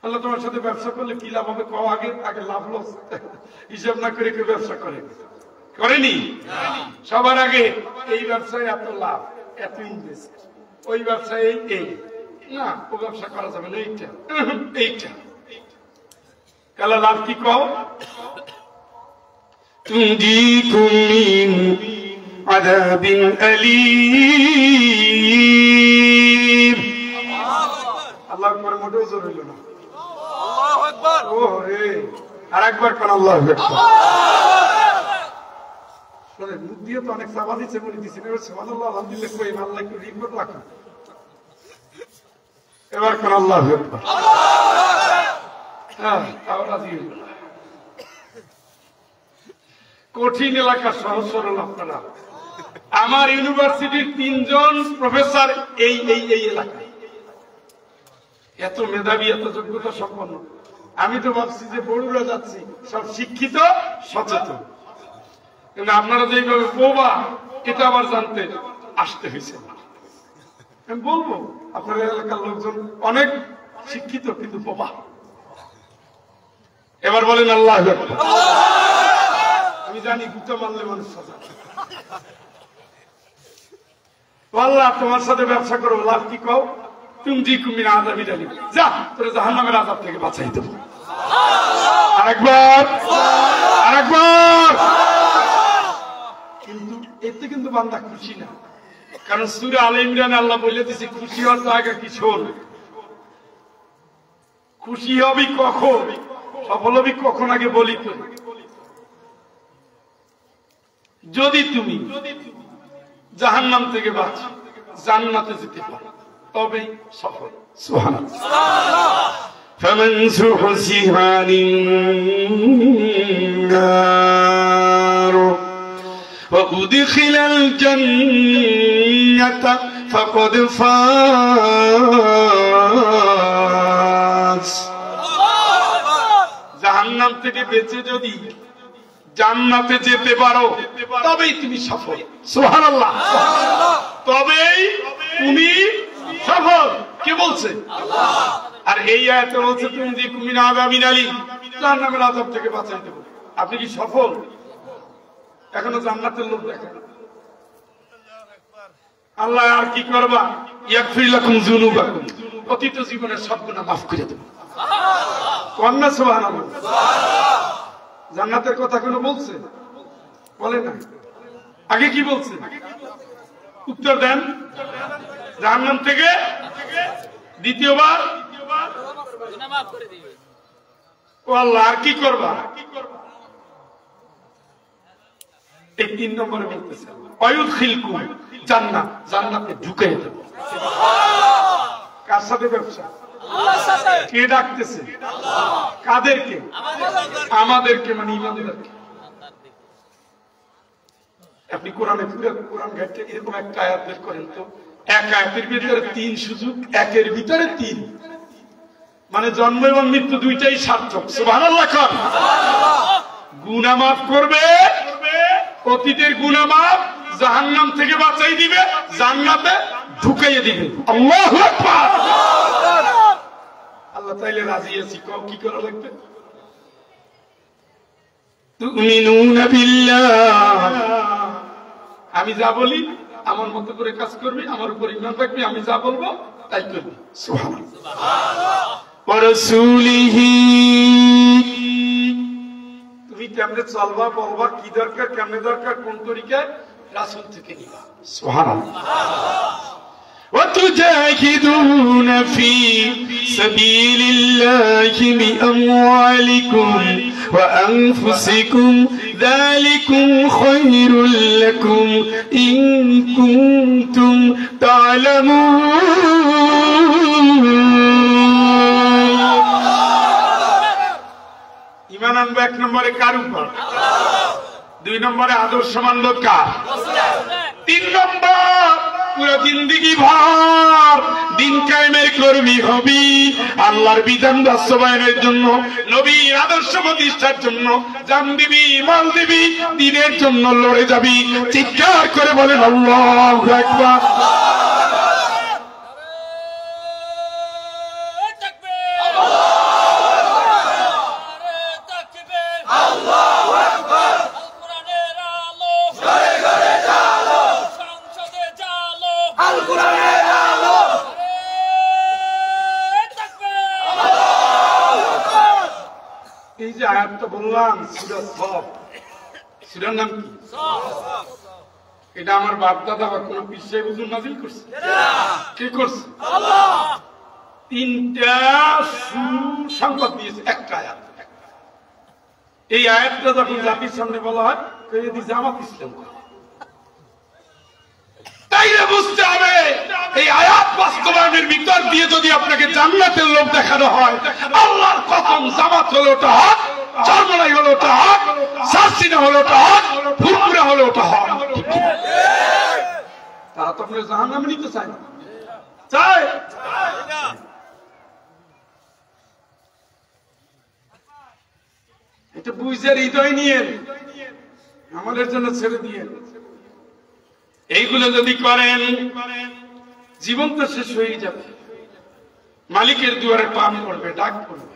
Speaker 1: আল্লাহ তোমার সাথে ব্যবসা করলে কি লাভ হবে? কও আগে আগে লাভ লস হিসাব না করে কেউ ব্যবসা করে? করেনি? সবার আগে এই ব্যবসায় এত লাভ, এত ইনভেস্ট, ওই ব্যবসায় এই না, ও ব্যবসা করা যাবে না, এইটা এইটা। কালা লাভ কি কও? তুনজিকুম মিন আযাবিন আলীম। আল্লাহু আকবার মোটেও জোর হইল না। আল্লাহু আকবার। ওরে আরেকবার কোন আল্লাহু আকবার। শুনে মুখ দিয়ে তো অনেক সাবা দিচ্ছে বলে দিছি, এবার সুবহানাল্লাহ আলহামদুলিল্লাহ কই আল্লাহ একটু রিপোর্ট রাখো। এবার কোন আল্লাহু আকবার। হ্যাঁ, তাও রাজি হইল না। কঠিন এলাকা, সহজ সরল আপনারা। আমার ইউনিভার্সিটির 3 জন প্রফেসর এই এই এই এলাকায়, এত মেধাবী, এত যোগ্যতা সম্পন্ন। আমি তো ভাবছি যে বড়ুরা যাচ্ছি সব শিক্ষিত সচেতন, কিন্তু আপনারা যেভাবে বোবা এটা আবার জানতে আসতে হয়েছে। আমি বলবো আপনার এলাকার লোকজন অনেক শিক্ষিত কিন্তু বোবা। এবার বলেন আল্লাহু আকবার। আমি জানি গুতা মারলে মানুষ সাজা। আল্লাহ তোমার সাথে ব্যবসা করো, লাভ কি কও? তুনজিকুম মিন আযাবিন আলীম। যা তোরে জাহান্নামের আযাব থেকে বাঁচাই দেব। আরেকবার, আরেকবার। কিন্তু এতে কিন্তু বান্দা খুশি না, কারণ সূরা আলে ইমরানে আল্লাহ বলে দিয়েছে খুশি হওয়ার জায়গা কি? শোন, খুশি হবি কখন, সফল হবি কখন আগে বলি তো। যদি তুমি জাহান্নাম থেকে বাঁচো, জান্নাতে যেতে পারো, তবেই সফল। সুবহানাল্লাহ। ফামান যুহজিহা আনিন-নার ওয়া উদখিলাল জান্নাতা ফাকাদ ফাজ। জাহান্নাম থেকে বেঁচে যদি জান্নাতে যেতে পারো, তবেই তুমি সফল। সুবহানাল্লাহ। তবেই তুমি সফল। কে বলছে? আল্লাহ। আর এই আয়াতে বলছে তুনজিকুম মিন আযাবিন আলীম, জাহান্নামের আযাব থেকে বাঁচাই দেব। আপনি কি সফল? এখনো জান্নাতের লোক দেখেন। আল্লাহ আর কি করবা? ইয়াগফির লাকুম যুনুবাকুম, অতীত জীবনের সব গুনাহ মাফ করে দেব। কন্যা সুবহানাল্লাহ। জান্নাতের কথা কোনো বলছে? বলে না। আগে কি বলছে? উত্তর দেন। জাহান্নাম থেকে দ্বিতীয়বার গুনাহ মাফ করে দিবে। ও আল্লাহ আর কি করবা? এই 3 নম্বরে বলতেছে ওয়ায়ুদখিলকুম জান্নাত, জান্নাতে ঢুকিয়ে দেব। কার সাথে ব্যবসা? আল্লাহর সাথে। কে ডাকতেছে? আল্লাহ। কাদেরকে? আমাদেরকে, মানে ঈমানদারকে। আপনি কোরআনে পুরো কোরআন ঘাটতে এরকম একটা আয়াত বের করেন তো, এক আয়াতের ভিতরে 3 সুযোগ, একের ভিতরে 3, মানে জন্ম এবং মৃত্যু দুইটাই সার্থক। সুবহানাল্লাহ। গুনাহ মাফ করবে, অতীতের গুনাহ মাফ, জাহান্নাম থেকে বাঁচাই দিবে, জান্নাতে ঢুকাইয়ে দিবে। আল্লাহু আকবার। আল্লাহ তাইলে রাজি আছি। কি করা লাগবে? তুমিনুনা বিল্লাহ, আমি যা বলি আমার মতো করে কাজ করবি, আমার উপর ঈমান রাখবি, আমি যা বলবো তাই করবি। সুবহানাল্লাহ। ওয়া রাসূলিহি, তুমি কেমনে চলবা, বলবা, কি দরকার, কেমনে দরকার, কোন তরিকায়, রাসূল থেকে নিবা। সুবহানাল্লাহ। وتجاهدون في سبيل الله بأموالكم وأنفسكم ذلكم خير لكم إن كنتم تعلمون। ইমান আনবো 1 নম্বরে কার উপর, 2 নম্বরে আদর্শ মানব কার, 3 নম্বর পুরো জিন্দেগি ভর দিন কায়েমের কর্মী হবি, আল্লাহর বিধান বাস্তবায়নের জন্য, নবীর আদর্শ প্রতিষ্ঠার জন্য জান দিবি, মাল দিবি, দ্বীনের জন্য লড়ে যাবি। চিৎকার করে বলেন আল্লাহু আকবার। এই যে আয়াতটা বললাম সূরা সফ, সূরার নাম কি? এটা আমার বাপ দাদা বা কোন পীর হুজুর নাযিল করছে? কে করছে? আল্লাহ। 3টা সুসংবাদ দিয়েছে একটা আয়াত। এই আয়াতটা যখন জাতির সামনে বলা হয় কইয়ে দিছে জামাত ইসলাম। তাইলে বুঝতে হবে এই আয়াত বাস্তবায়নের ভিতর দিয়ে যদি আপনাকে জান্নাতের লোভ দেখানো হয়, আল্লাহর কসম জামাত হলো ওটা হক, চরমনাই হলো ওটা হক, সারসিনা হলো ওটা হক, ফুরফুরা হলো ওটা হক। তারা তো আপনার জাহান্নামে নিতে চায় না, চায়? এটা বুঝে হৃদয় নিয়ে আমাদের জন্য ছেড়ে দিয়ে এইগুলো যদি করেন জীবন তো শেষ হয়ে যাবে। মালিকের দুয়ারে পান করবে, ডাক করবে,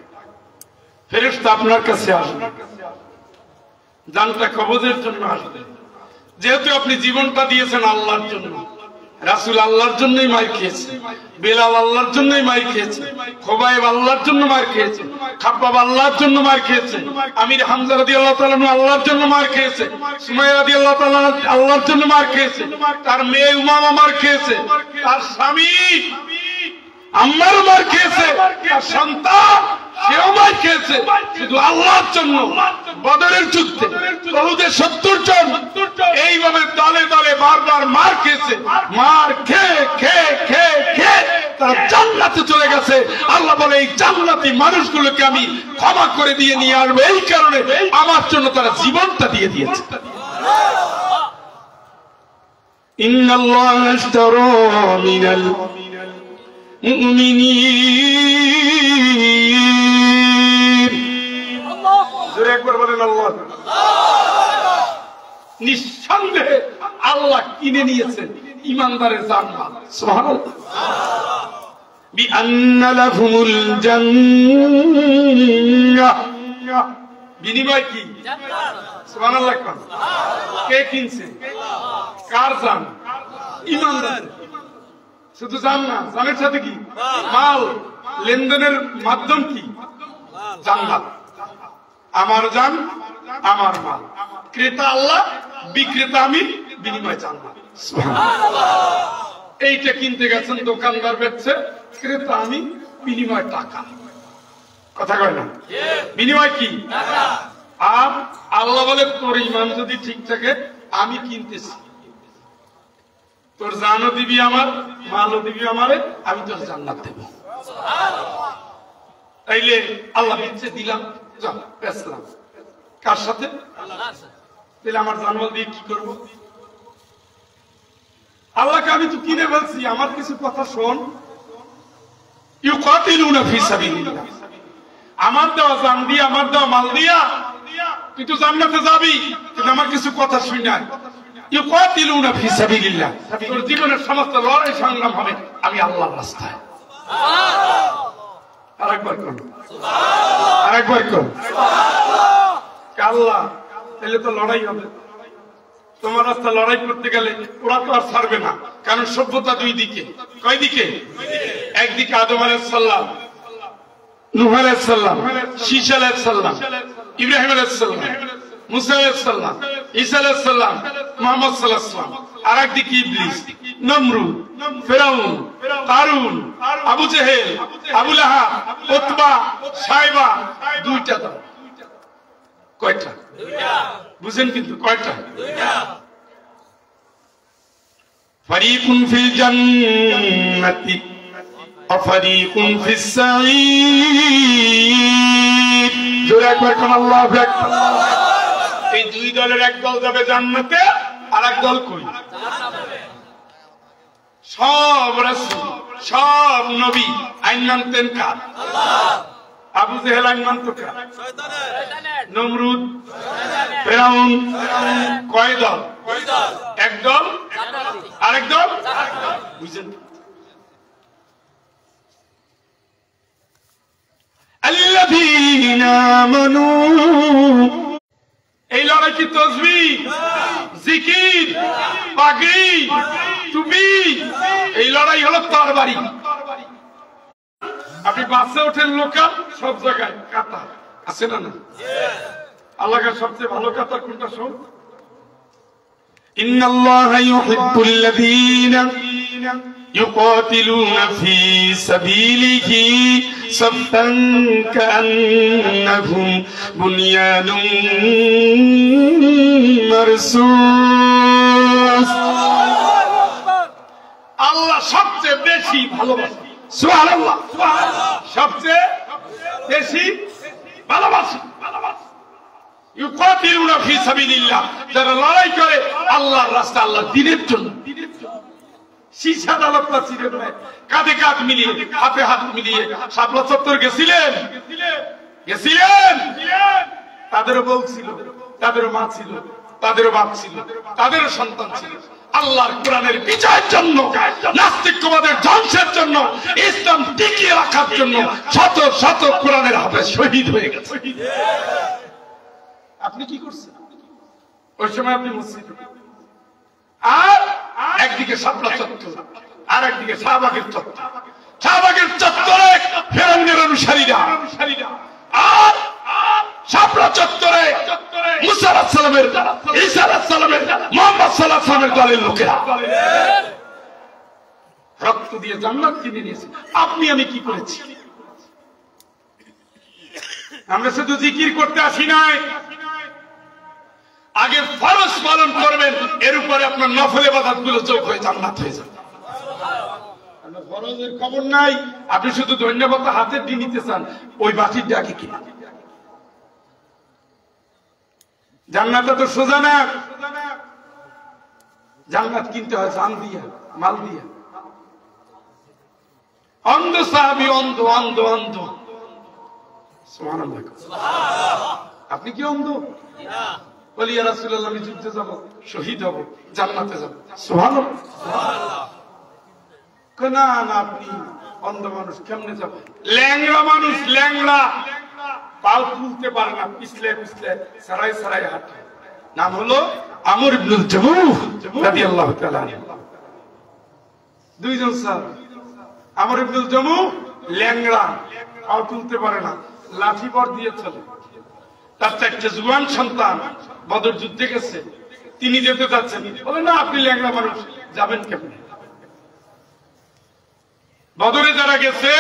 Speaker 1: ফেরেশতা আপনার কাছে আসবে, জানটা কবজের জন্য আসবে। যেহেতু আপনি জীবনটা দিয়েছেন আল্লাহর জন্য, রাসূল আল্লাহর জন্যই মার খেয়েছে, বেলাল আল্লাহর জন্যই মার খেয়েছে, খোবাইব আল্লাহর জন্য মার খেয়েছে, খাব্বাব আল্লাহর জন্য মার খেয়েছে, আমির হামজা রাদিয়াল্লাহু তাআলা আল্লাহর জন্য মার খেয়েছে, সুমাইয়া রাদিয়াল্লাহু তাআলা আল্লাহর জন্য মার খেয়েছে, তার মেয়ে উমামা মার খেয়েছে, তার স্বামী আম্মার মার খেয়েছে, তার সন্তান সেও মার খেয়েছে, শুধু আল্লাহর জন্য। বদরের যুদ্ধে উহুদে 70 জন এইভাবে দলে দলে বারবার মার খেয়েছে, মার খেয়ে খেয়ে খেয়ে খেয়ে তারা জান্নাতে চলে গেছে। আল্লাহ বলে এই জান্নাতি মানুষগুলোকে আমি ক্ষমা করে দিয়ে নিয়ে আসবো, এই কারণে আমার জন্য তারা জীবনটা দিয়ে দিয়েছে। ইন্নাল্লাহা আশতারা মিনাল মুমিনিন, জোরে একবার বলেন আল্লাহ। নিঃসন্দেহে আল্লাহ কিনে নিয়েছেন ঈমানদারের জান্নাত। সুবহানাল্লাহ। বিআন্না লাহুমুল জান্নাহ, বিনিময় কি? সুবহানাল্লাহ। কে কিনছে? কার জান? ঈমানদার। শুধু জান না, জানের সাথে কি? মাল। লেনদেনের মাধ্যম কি? জান্নাত। আমার জান, আমার মাল। ক্রেতা আল্লাহ, বিক্রেতা আমি, বিনিময় জান্নাত। সুবহানাল্লাহ। এইটা কিনতে গেছেন, দোকানদার বেচছে, ক্রেতা আমি, বিনিময় টাকা। কথা কয় না? বিনিময় কি? টাকা। আর আল্লাহ বলে তোর ঈমান যদি ঠিক থাকে আমি কিনতেছি, তোর জানও দিবি আমার, মালও দিবি আমারে, আমি তোর জান্নাত দেব। তাইলে আল্লাহ বিচ্ছে দিলাম, বেচলাম কার সাথে? তাহলে আমার জানমাল দিয়ে কি করবো? আল্লাহকে আমি তো কিনে বলছি, আমার কিছু কথা শোন। ইউকাতিলুনা ফি সাবিলিল্লাহ, আমার দেওয়া জান দিয়া, আমার দেওয়া মাল দিয়া তুই তো জান্নাতে যাবি, কিন্তু আমার কিছু কথা শুই না। ইউকাতিলুনা ফি সাবিলিল্লাহ, তোর জীবনের সমস্ত লড়াই সংগ্রাম হবে আমি আল্লাহর রাস্তায়। আরেকবার কোন, আরেকবার কোন। আল্লাহ, তাহলে তো লড়াই হবে। তোমার রাস্তা লড়াই করতে গেলে ওরা তো আর ছাড়বে না, কারণ সভ্যতা দুই দিকে। কয় দিকে? একদিকে আদম আলাইহিস সালাম, নূহ আলাইহিস সালাম, শীশ আলাইহিস সালাম, ইব্রাহিম আলাইহিস সালাম, মুসা আলাইহিস সালাম, ঈসা আলাইহিস সালাম, মুহাম্মদ সাল্লাল্লাহু আলাইহি ওয়াসাল্লাম। আর একদিকে ইবলিস, নমরুদ, ফিরাউন, কারুন, আবু জেহেল, আবু লাহাব, উতবা, সাইবা। দুইটা দল। কয়টা? বুঝেন কিন্তু কয়টা? ফারিকুন ফিল জান্নাতি ওয়া ফারিকুন ফিস সাঈর। জোরে একবার কোন আল্লাহু আকবার। এই দুই দলের এক দল যাবে জান্নাতে, আর এক দল কই সব রাসূল সব নবী আইন মানতেন কার? আবু জেহেল আইন মানত কার? নমরুদ, ফেরাউন। কয় দল? এক দল, আরেক দল। বুঝছেন? আল্লাযীনা আমানু। এই লড়াই কি তাসবিহ, জিকির, পাগড়ি, টুপি? এই লড়াই হলো তরবারি। আপনি বাসে ওঠেন লোকাল, সব জায়গায় কাতার আছে না? না, আল্লাহর সবচেয়ে ভালো কাতার কোনটা? সব ইন্নাল্লাহা ইউহিব্বুল্লাযীনা يقاتلون في سبيله صفا كأنهم بنيان مرصوص। আল্লাহ সবচেয়ে বেশি ভালোবাসে, সুবহানাল্লাহ, সবচেয়ে বেশি ভালোবাসে। ইউকাতিলুনা ফি সাবিলিল্লাহ, যারা লড়াই করে আল্লাহর রাস্তায়, আল্লাহর দ্বীনের জন্য। সীসা ডালকটা ছিলেন না, কাঁধে কাঁধ মিলিয়ে, হাতে হাত মিলিয়ে শাপলা চত্বর গেছিলেন। তাদেরও বউ ছিল, তাদেরও মা ছিল, তাদেরও বাপ ছিল, তাদেরও সন্তান ছিল। আল্লাহর কোরআনের বিজয়ের জন্য, নাস্তিকবাদের ধ্বংসের জন্য, ইসলাম টিকিয়ে রাখার জন্য শত শত কোরআনের হাফেজ শহীদ হয়ে গেছে। আপনি কি করছেন ওই সময়? আপনি মসজিদে, আর একদিকে শাপলা চত্বর, আর একদিকে শাহবাগের চত্বর। শাহবাগের চত্বরে ফেরাউনের অনুসারীরা, আর শাপলা চত্বরে মুসা আলাইহিস সালামের, ঈসা আলাইহিস সালামের, মুহাম্মদ সাল্লাল্লাহু আলাইহি ওয়াসাল্লামের দলের লোকেরা রক্ত দিয়ে জান্নাত কিনে নিয়েছে। আপনি আমি কি করেছি? আমরা শুধু জিকির করতে আসি নাই, আগে ফরজ পালন করবেন, এর উপরে আপনার নফল ইবাদত গুলো যোগ হয়ে জান্নাত হয়ে যাবে। ফরজের খবর নাই, আপনি শুধু ধন্যবাদ হাতে দিয়ে নিতে চান, ওই বাটির ডাকে কিনা। জান্নাত তো সোজা না, জান্নাত কিনতে হয় জান দিয়া, মাল দিয়া। অন্ধ সাহাবী, অন্ধ অন্ধ অন্ধ। সুবহানাল্লাহ। আপনি কি অন্ধ? বলি ইয়া রাসূলুল্লাহ, আমি যুদ্ধে যাব, শহীদ হব, জান্নাতে যাব। সুবহানাল্লাহ। না না, আপনি অন্ধ মানুষ, কেমনে যাবেন? ল্যাংড়া মানুষ, ল্যাংড়া, পাও তুলতে পারে না, পিছলে পিছলে সারাই সারাই হাঁটে। নাম হলো আমর ইবনুল জামুহ রাদিয়াল্লাহু তাআলা। দুইজন স্যার, আমর ইবনুল জামুহ ল্যাংড়া, পাও তুলতে পারে না, লাঠি বর দিয়ে চলে। তার চারটে জুয়ান সন্তান বদর যুদ্ধে গেছে, তিনি যেতে চাচ্ছেন, বলে না আপনি ল্যাংড়া মানুষ, যাবেন কেমনে? বদরে যারা গেছে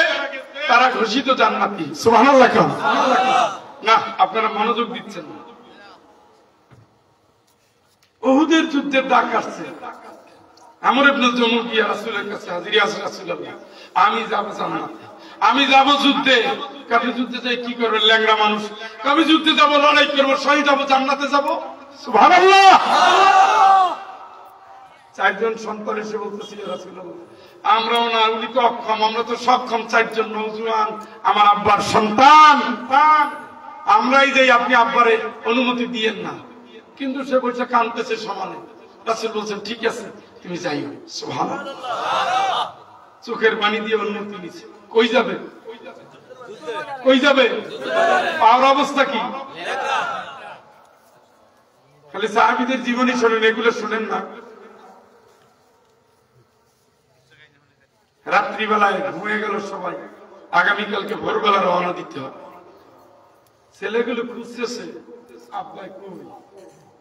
Speaker 1: তারা ঘোষিত জান্নাতি। সুবহানাল্লাহ। না, আপনারা মনোযোগ দিচ্ছেন না। উহুদের যুদ্ধের ডাক আসছে, আমর ইবনুল জামুহ গিয়ে রাসূলের কাছে হাজির, ইয়া রাসূলুল্লাহ, আমি যাব জান্নাতে, আমি যাব যুদ্ধে। আপনি যুদ্ধে যাই কি করবেন? ল্যাংড়া মানুষ। আমি যুদ্ধে যাব, লড়াই করবো, শহীদ হব, জান্নাতে যাব। সুবহানাল্লাহ। চারজন সন্তান এসে বলতেছি, ইয়া রাসূলুল্লাহ, আমরাও না, উনি তো অক্ষম, আমরা তো সক্ষম, চারজন নওজোয়ান, আমার আব্বার সন্তান, আমরাই যাই, আপনি আব্বারে অনুমতি দিয়েন না। কিন্তু সে বসে কাঁদতেছে সমানে। রাসূল বলছেন, ঠিক আছে তুমি যাইও। সুবহানাল্লাহ। চোখের পানি দিয়ে অনুমতি নিছে। কই যাবে? কই যাবে? পাওয়ার অবস্থা কি? খালি সাহাবীদের জীবনী শোনেন, এগুলো শোনেন না। রাত্রিবেলায় ঘুমিয়ে গেল সবাই, আগামীকালকে ভোরবেলা রওনা দিতে হবে। ছেলেগুলো খুঁজতেছে, আব্বাই কই?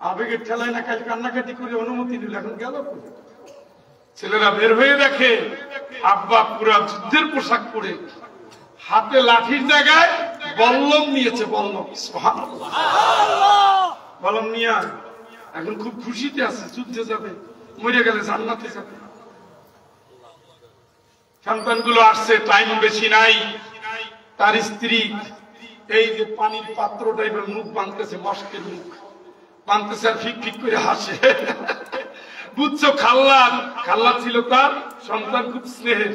Speaker 1: আবেগের ঠেলায় না কাল কান্নাকাটি করে অনুমতি নিল, এখন গেল কই? ছেলেরা বের হয়ে দেখে আব্বা পুরা যুদ্ধের পোশাক পরে, হাতে লাঠির জায়গায় বল্লম নিয়েছে, বল্লম। সুবহানাল্লাহ। বল্লম নিয়ে এখন খুব খুশিতে আছে, যুদ্ধে যাবে, মরে গেলে জান্নাতে যাবে। সন্তানগুলো আসছে, টাইম বেশি নাই। তার স্ত্রী এই যে পানির পাত্রটা এবার মুখ বাঁধতেছে, মস্কের মুখ বাঁধতেছে আর ফিক ফিক করে হাসে। বুঝছো, খাল্লাদ ছিল তার সন্তান, খুব স্নেহের।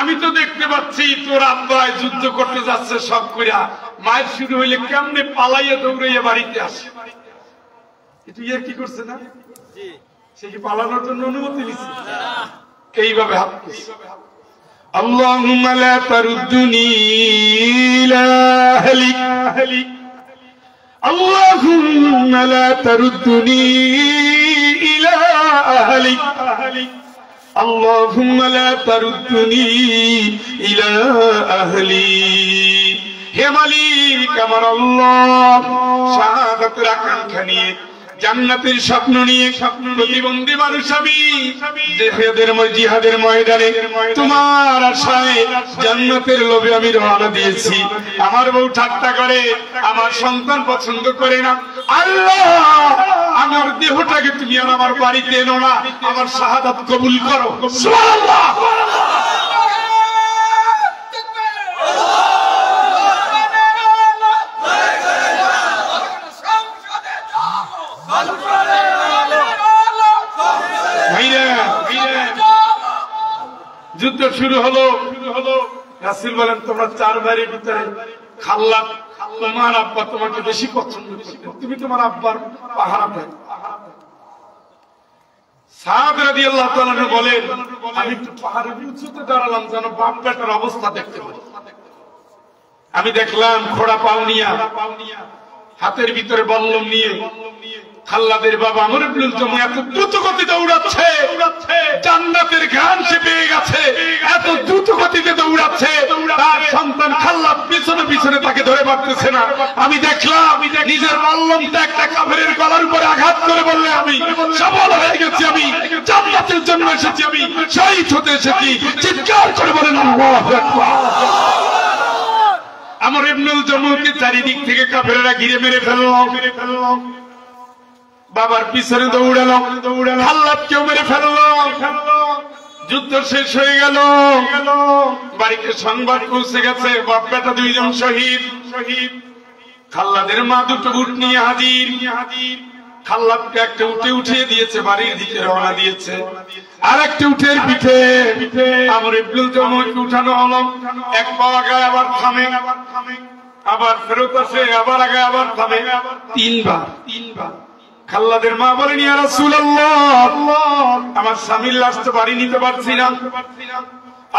Speaker 1: আমি তো দেখতে পাচ্ছি তোর আব্বাই যুদ্ধ করতে যাচ্ছে সব কইরা, মায়ের শুরু হইলে কেমনে পালাইয়া দৌড়াইয়া বাড়িতে আসে। এটা ইয়ে কি করছে না, সে কি পালানোর জন্য অনুমতি নিচ্ছে? এইভাবে হাত করছে। আল্লাহুম্মা লা তারুদ্দুনি ইলা আহলি, আল্লাহুম্মা লা তারুদ্দুনি ইলা আহলি, আল্লাহুম্মা লা তারুদ্দুনি ইলা আহলি। হে মালিক আমার আল্লাহ, শাহাদাতের আকাঙ্ক্ষা নিয়ে, জান্নাতের স্বপ্ন নিয়ে, প্রতিবন্ধী মানুষ আমি জিহাদের ময়দানে তোমার আশায় জান্নাতের লোভে আমি রওনা দিয়েছি। আমার বউ ঠাট্টা করে, আমার সন্তান পছন্দ করে না। আল্লাহ, আমার দেহটাকে তুমি আর আমার বাড়িতে এনো না, আমার শাহাদাত কবুল করো। সুবহানাল্লাহ। যুদ্ধ শুরু হলো। রাসূল বলেন, তোমরা চার ভাইয়ের ভিতরে খাল্লাদ, তোমার আব্বা তোমাকে বেশি পছন্দ করতেন, তুমি তোমার আব্বার পাহারা দেন। সাদ রাদিয়াল্লাহু তাআলা বলেন, আমি একটু পাহাড়ের উঁচুতে দাঁড়ালাম যেন বাপ বেটার অবস্থা দেখতে পাই। আমি দেখলাম ঘোড়া পাউনিয়া, হাতের ভিতরে বল্লম নিয়ে খাল্লাদের বাবা আমর ইবনুল জামু এত দ্রুত গতিতে দৌড়াচ্ছে, জান্নাতের ঘ্রাণ সে পেয়ে গেছে, এত দ্রুত গতিতে দৌড়াচ্ছে, তার সন্তান খাল্লাদ পিছনে পিছনে তাকে ধরে পারতেছে না। আমি দেখলাম নিজের বল্লমটা একটা কাফেরের গলার উপরে আঘাত করে বললে, আমি সফল হয়ে গেছি, আমি জান্নাতের জন্য এসেছি, আমি শহীদ হতে এসেছি। চিৎকার করে বলেন আল্লাহু আকবার। আমর ইবনুল জামুকে চারিদিক থেকে কাফেররা ঘিরে মেরে ফেলল। বাবার পিছনে দৌড়ালো, খাল্লাদকেও মেরে ফেলল। যুদ্ধ শেষ হয়ে গেল, বাড়িতে সংবাদ পৌঁছে গেছে বাপ বেটা দুইজন শহীদ। খাল্লাদের মা দুটো উট নিয়ে হাজির। খাল্লাদকে একটা উঠে উঠিয়ে দিয়েছে, বাড়ির দিকে রওনা দিয়েছে। আর একটা উঠের পিঠে আমর ইবনুল জামুকে উঠানো হলো। এক পা আগায় আবার থামে, আবার ফেরত আসে, আবার আগায় আবার থামে, তিনবার। খাল্লাদের মা বলেন, ইয়া রাসূলুল্লাহ, আমার স্বামীর লাশ তো বাড়ি নিতে পারছি না।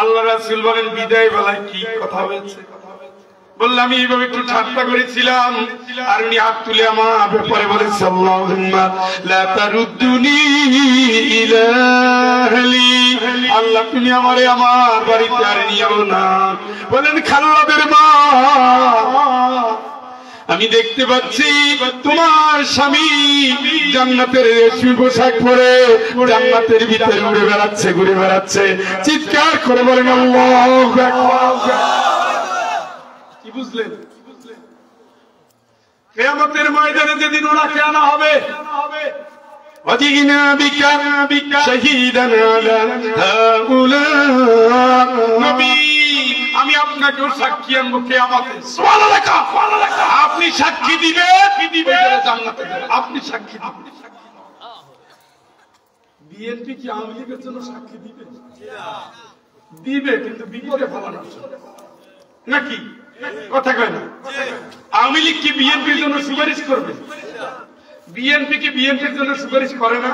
Speaker 1: আল্লাহ রাসূল বলেন, বিদায় বেলায় কি কথা হয়েছে? বললাম, আমি এইভাবে একটু ঠাট্টা করেছিলাম। আর উনি হাত তুলে আমার ব্যাপারে বলেছে, আল্লাহুম্মা লা তারুদ্দুনি ইলা আহলি, আল্লাহ তুমি আমারে আমার বাড়িতে আর নিও না। বলেন, খাল্লাদের মা, আমি দেখতে পাচ্ছি তোমার স্বামী জান্নাতের রেশমি পোশাক পরে জান্নাতের ভিতরে ঘুরে বেড়াচ্ছে। চিৎকার করে বলেন আল্লাহু আকবার। কি বুঝলেন? কিয়ামতের ময়দানে যেদিন ওনাকে আনা হবে, ওয়াজিনা বিকা শাহীদান আলা হাউলা, নবী আমি আপনাকেও সাক্ষী আনবো কিয়ামতে। সুবহানাল্লাহ। আপনি সাক্ষী দিবেন জান্নাতে, আপনি সাক্ষী দিবেন। বিএনপি কি আওয়ামী লীগের জন্য সাক্ষী দিবে? দিবে, কিন্তু বিপদে ফেলানোর জন্য নাকি? কথা কয় না? আওয়ামী লীগ কি বিএনপির জন্য সুপারিশ করবে? বিএনপি কি বিএনপির জন্য সুপারিশ করে না?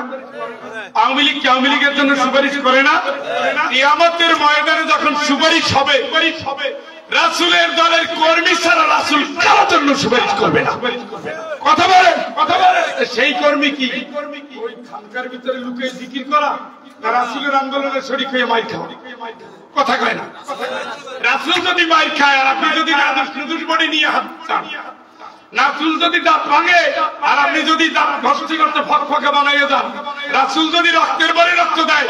Speaker 1: আওয়ামী লীগ কি আওয়ামী লীগের জন্য সুপারিশ করে না? কিয়ামতের ময়দানে যখন সুপারিশ হবে, রাসূলের দলের কর্মী ছাড়া রাসূল কারোর জন্য সুপারিশ করবে না। কথা বলেন। সেই কর্মী কি? ওই খানকার ভিতরে লুকিয়ে জিকির করা, না রাসূলের আন্দোলনে শরীক হয়ে মাইর খাওয়া? কথা কয় না? রাসূল যদি মাইর খায় আর আপনি যদি নাদুস বডি নিয়ে হাত চান, রাসূল যদি দাঁত ভাঙে আর আপনি যদি দাঁত ঘষতে করতে ফকফকে বানাইয়ে যান, রাসূল যদি রক্তের পরে রক্ত দেয়,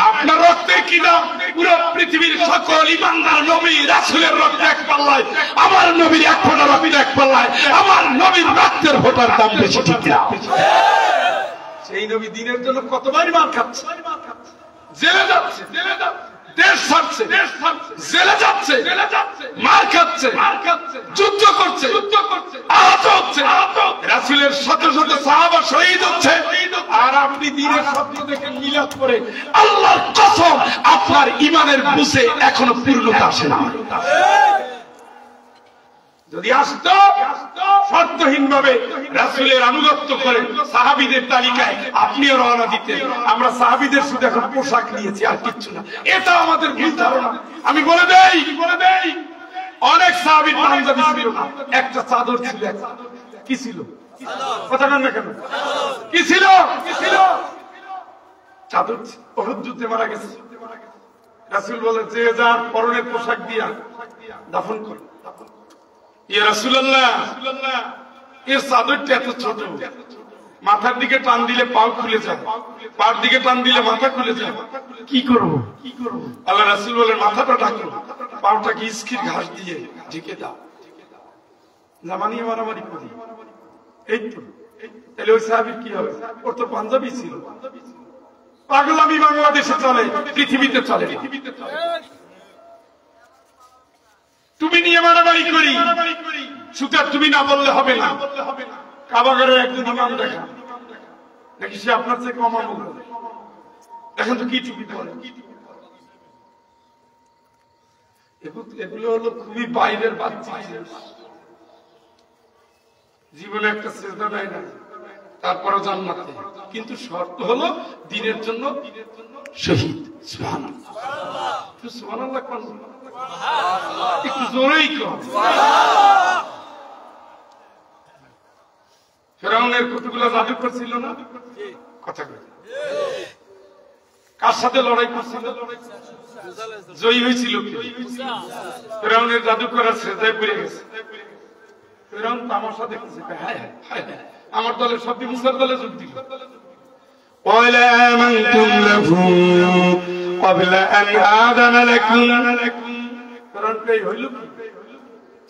Speaker 1: আপনার রক্তের কি দাম? পুরো পৃথিবীর সকল ইমানদার নবী রাসূলের রক্ত এক পাল্লায়, আমার নবীর এক ফোঁটা রক্ত এক পাল্লায়, আমার নবীর রক্তের ফোঁটার দাম বেশি, ঠিক না? সেই নবী দিনের জন্য কতবার মার খাচ্ছে, জেলে যাচ্ছে, দেশ ছাড়ছে, জেলে যাচ্ছে, মার খাচ্ছে, যুদ্ধ করছে, আহত হচ্ছে, রাসূলের শত শত সাহাবা শহীদ হচ্ছে, আর আপনি দিনের সত্য দেখে মিলাদ করে আল্লাহর কসম আপনার ঈমানের বুঝে এখনো পূর্ণতা আসে না। যদি আসতো শর্তহীন ভাবে রাসূলের আনুগত্য করে সাহাবীদের তালিকায় আপনিও রওনা দিতেন। আমরা সাহাবীদের শুধু এখন পোশাক নিয়েছি আর কিচ্ছু না, এটা আমাদের ভুল ধারণা। আমি বলে দেই অনেক সাহাবীর পাঞ্জাবি ছিল না, একটা চাদর ছিল। কি ছিল? কথা বলেন না কেন? কি ছিল? চাদর। উহুদ যুদ্ধে মারা গেছে, রাসূল বলে যে যার পরনের পোশাক দিয়া দাফন করে। ইয়া রাসূলুল্লাহ, এর চাদরটা এত ছোট, মাথার দিকে টান দিলে পাও খুলে যায়, পার দিকে টান দিলে মাথা খুলে যায়, কি করব? আল্লাহ রাসূল বলেন মাথাটা ঢাকো, পাওটাকে ইস্কির ঘাস দিয়ে ঢেকে দাও। জামানি মারামারি করি, এই তো। তাহলে ওই সাহাবীর কি হবে? ওর তো পাঞ্জাবি ছিল। পাগলামি বাংলাদেশে চলে, পৃথিবীতে চলে। তুমি নিয়ে মারামারি করি, সুতরাং তুমি না বললে হবে না। কাবাগারের একজন ইমাম দেখা দেখি, সে আপনার থেকে কম আমল করে। দেখেন তো কি টুপি পরে। এগুলো হলো খুবই বাইরের বাচ্চা, জীবনে একটা সেজদা দেয় না, তারপরে জান্নাতে। কিন্তু শর্ত হলো দিনের জন্য শহীদ। সুবহানাল্লাহ, সুবহানাল্লাহ, একটু জোরেই কর। ফেরাউনের কতগুলো জাদুকর ছিল না? কথা বলে কার সাথে লড়াই করছিল? জয়ী হয়েছিল কি? ফেরাউনের জাদুকর আর সেজদায় পড়ে গেছে। ফেরাউন তামাশা দেখতেছে, আমার দলের সব মুসার দলে যোগ দিল।
Speaker 2: وَلَا آمَنْتُمْ لَهُ قَبْلَ أَنْ آذَنَ لَكُمْ।
Speaker 1: ফেরাউনকে হইল কি?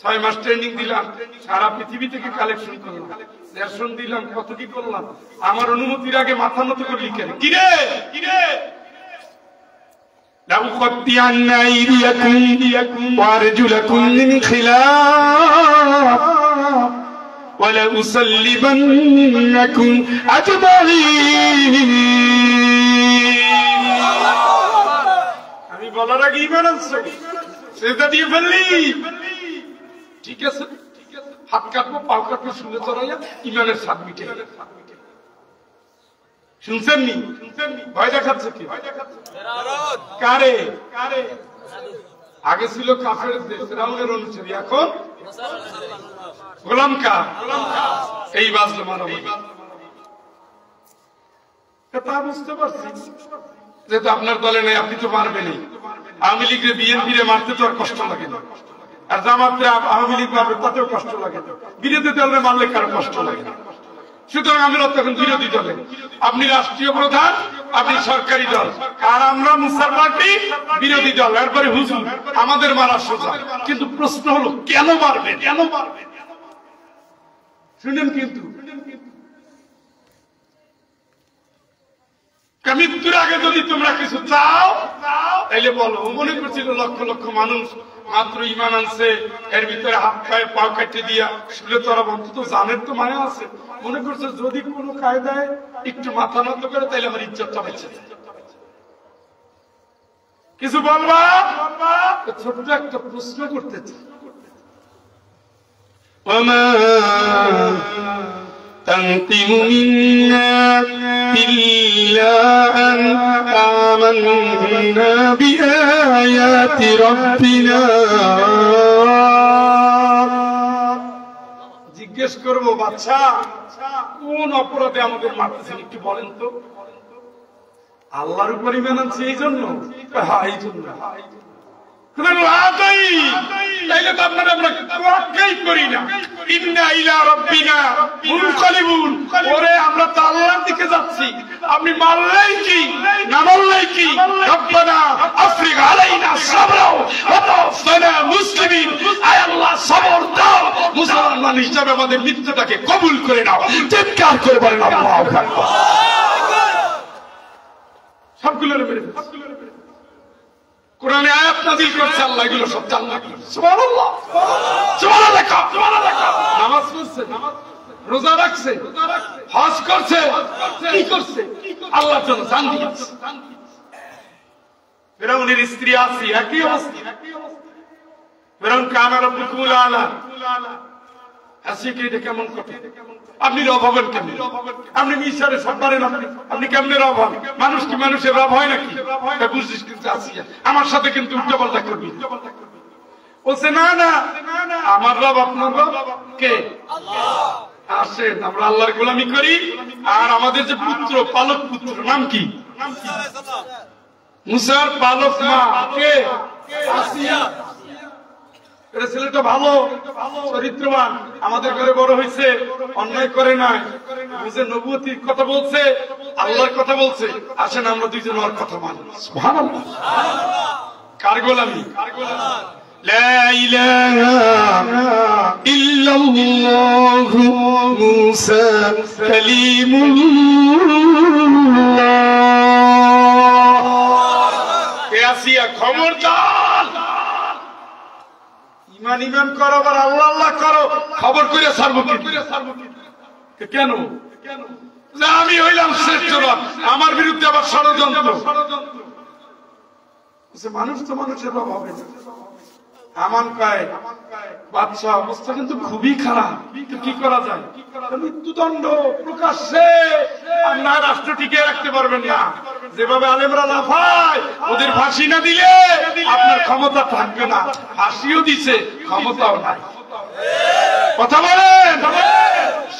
Speaker 1: 6 মাস ট্রেনিং দিলাম, সারা পৃথিবী থেকে কালেকশন করলাম, দর্শন দিলাম, কত কি করলাম, আমার অনুমতির আগে মাথা নত করলি কেন? কিরে
Speaker 2: لَأُقَطِّعَنَّ أَيْدِيَكُمْ وَأَرْجُلَكُمْ مِنْ خِلَافٍ وَلَأُصَلِّبَنَّكُمْ أَجْمَعِينَ।
Speaker 1: আমি বলার আগে ঈমান আনছো, সেজদা দিয়ে ফেললি, ঠিক আছে, হাত কাটবো, পাও কাটবো, শুনে চড়াইয়া ঈমানের স্বাদ মিটে। শুনছেন নি? ভয় দেখাচ্ছে কি? কারে? আগে ছিল কাফের দেশ, ফেরাউনের অনুসারী, এখন গোলাম কার? এই বাজলো মারামারি। তা বুঝতে পারছি, যেহেতু আপনার দলে নেই, আপনি তো পারবেনই। আওয়ামী লীগের বিএনপি রে মারতে তো আর কষ্ট লাগে না, আর জামাতে আওয়ামী লীগ মারবে তাতেও কষ্ট লাগে না, বিরোধী দলে মারলে কারো কষ্ট লাগে না। সুতরাং আমরা তখন বিরোধী দলে, আপনি রাষ্ট্রীয় প্রধান, আপনি সরকারি দল, আর আমরা মুসার পার্টি বিরোধী দল, এরপরে হুজুর, আমাদের মারা সোজা। কিন্তু প্রশ্ন হলো কেন মারবে? কেন মারবে? শুনেন, কিন্তু মৃত্যুর আগে যদি তোমরা কিছু চাও তাইলে বলো। মনে করছিল লক্ষ লক্ষ মানুষ মাত্র ঈমান আনছে, এর ভিতরে হাত পায়ে পাও কেটে দিয়া শুলে তোরা অন্তত জানের তো মায়া আছে। মনে করছে যদি কোনো কায়দায় একটু মাথা নত করে তাইলে আমার ইজ্জতটা বেঁচে যায়। কিছু বলবা? ছোট্ট একটা প্রশ্ন করতে চাই।
Speaker 2: تنقم منا إلا أن آمنا بآيات ربنا।
Speaker 1: জিজ্ঞেস করবো, বাচ্চা কোন অপরাধে আমাদের মারতেছেন একটু বলেন তো? আল্লাহর উপর ঈমান আনছে এই জন্য? হ্যাঁ, এই জন্য। তাইলে তো আপনারা আমরা তোয়াক্কাই করি না। ইন্না ইলা রাব্বিনা মুনকালিবুন। ওরে আমরা তো আল্লাহর দিকে যাচ্ছি, আপনি মারলেই কি না মারলেই কি? রব্বানা আফরিগ আলাইনা সাবরা ওয়া তাওফানা মুসলিমিন। আয় আল্লাহ, সবর দাও, মুসলমান হিসেবে আমাদের মৃত্যুটাকে কবুল করে নাও। চিৎকার করে বলেন আল্লাহু আকবার। সবগুলোর মেরে কোরআনে আয়াত নাযিল করছে, আল্লাহ এগুলো সব জান্নাত। সুবহানাল্লাহ, সুবহানাল্লাহ, সুবহানাল্লাহ। নামাজ পড়ছে, রোজা রাখছে, হজ করছে, কি করছে? আল্লাহর জন্য জান দিয়েছে। ফিরআউনের স্ত্রী আসি একই অবস্থা। ফিরআউন কানা রাব্বুকুল আলা, আসিকে এটা কেমন কথা? আপনি রব হবেন কেমন? আপনি মিশরে সব পারেন, আপনি কেমনে রব হন? মানুষ কি মানুষের রব হয় নাকি? বুঝছিস কিন্তু আসিয়া আমার সাথে কিন্তু উল্টো পাল্টা করবি। বলছে না না, আমার রব আপনার রব কে? আসেন আমরা আল্লাহর গোলামি করি। আর আমাদের যে পুত্র, পালক পুত্র, নাম কি? মুসার পালক মা কে? আসিয়া। এটা ছেলেটা ভালো, চরিত্রবান, আমাদের ঘরে বড় হয়েছে, অন্যায় করে নাই, বুঝে নবুয়তির কথা বলছে, আল্লাহর কথা বলছে। আসেন আমরা দুইজন ওর কথা মানি। সুবহানাল্লাহ। কার গোলামি?
Speaker 2: لا إله إلا الله موسى كليم الله।
Speaker 1: আসিয়া খবরদার, ইমান ইমান করো, আবার আল্লাহ আল্লাহ করো, খবর করে ছাড়বো কি? কেন? আমি হইলাম শ্রেষ্ঠ রব, আমার বিরুদ্ধে আবার ষড়যন্ত্র। মানুষ তো মানুষের রব হবে না। আমান কয় বাদশা অবস্থা কিন্তু খুবই খারাপ, কি করা যায়? মৃত্যুদণ্ড প্রকাশ্যে, আর না রাষ্ট্র টিকিয়ে রাখতে পারবেন না। যেভাবে আলেমরা লাফায়, ওদের ফাঁসি না দিলে আপনার ক্ষমতা থাকবে না। ফাঁসিও দিছে, ক্ষমতাও নাই। কথা বলেন।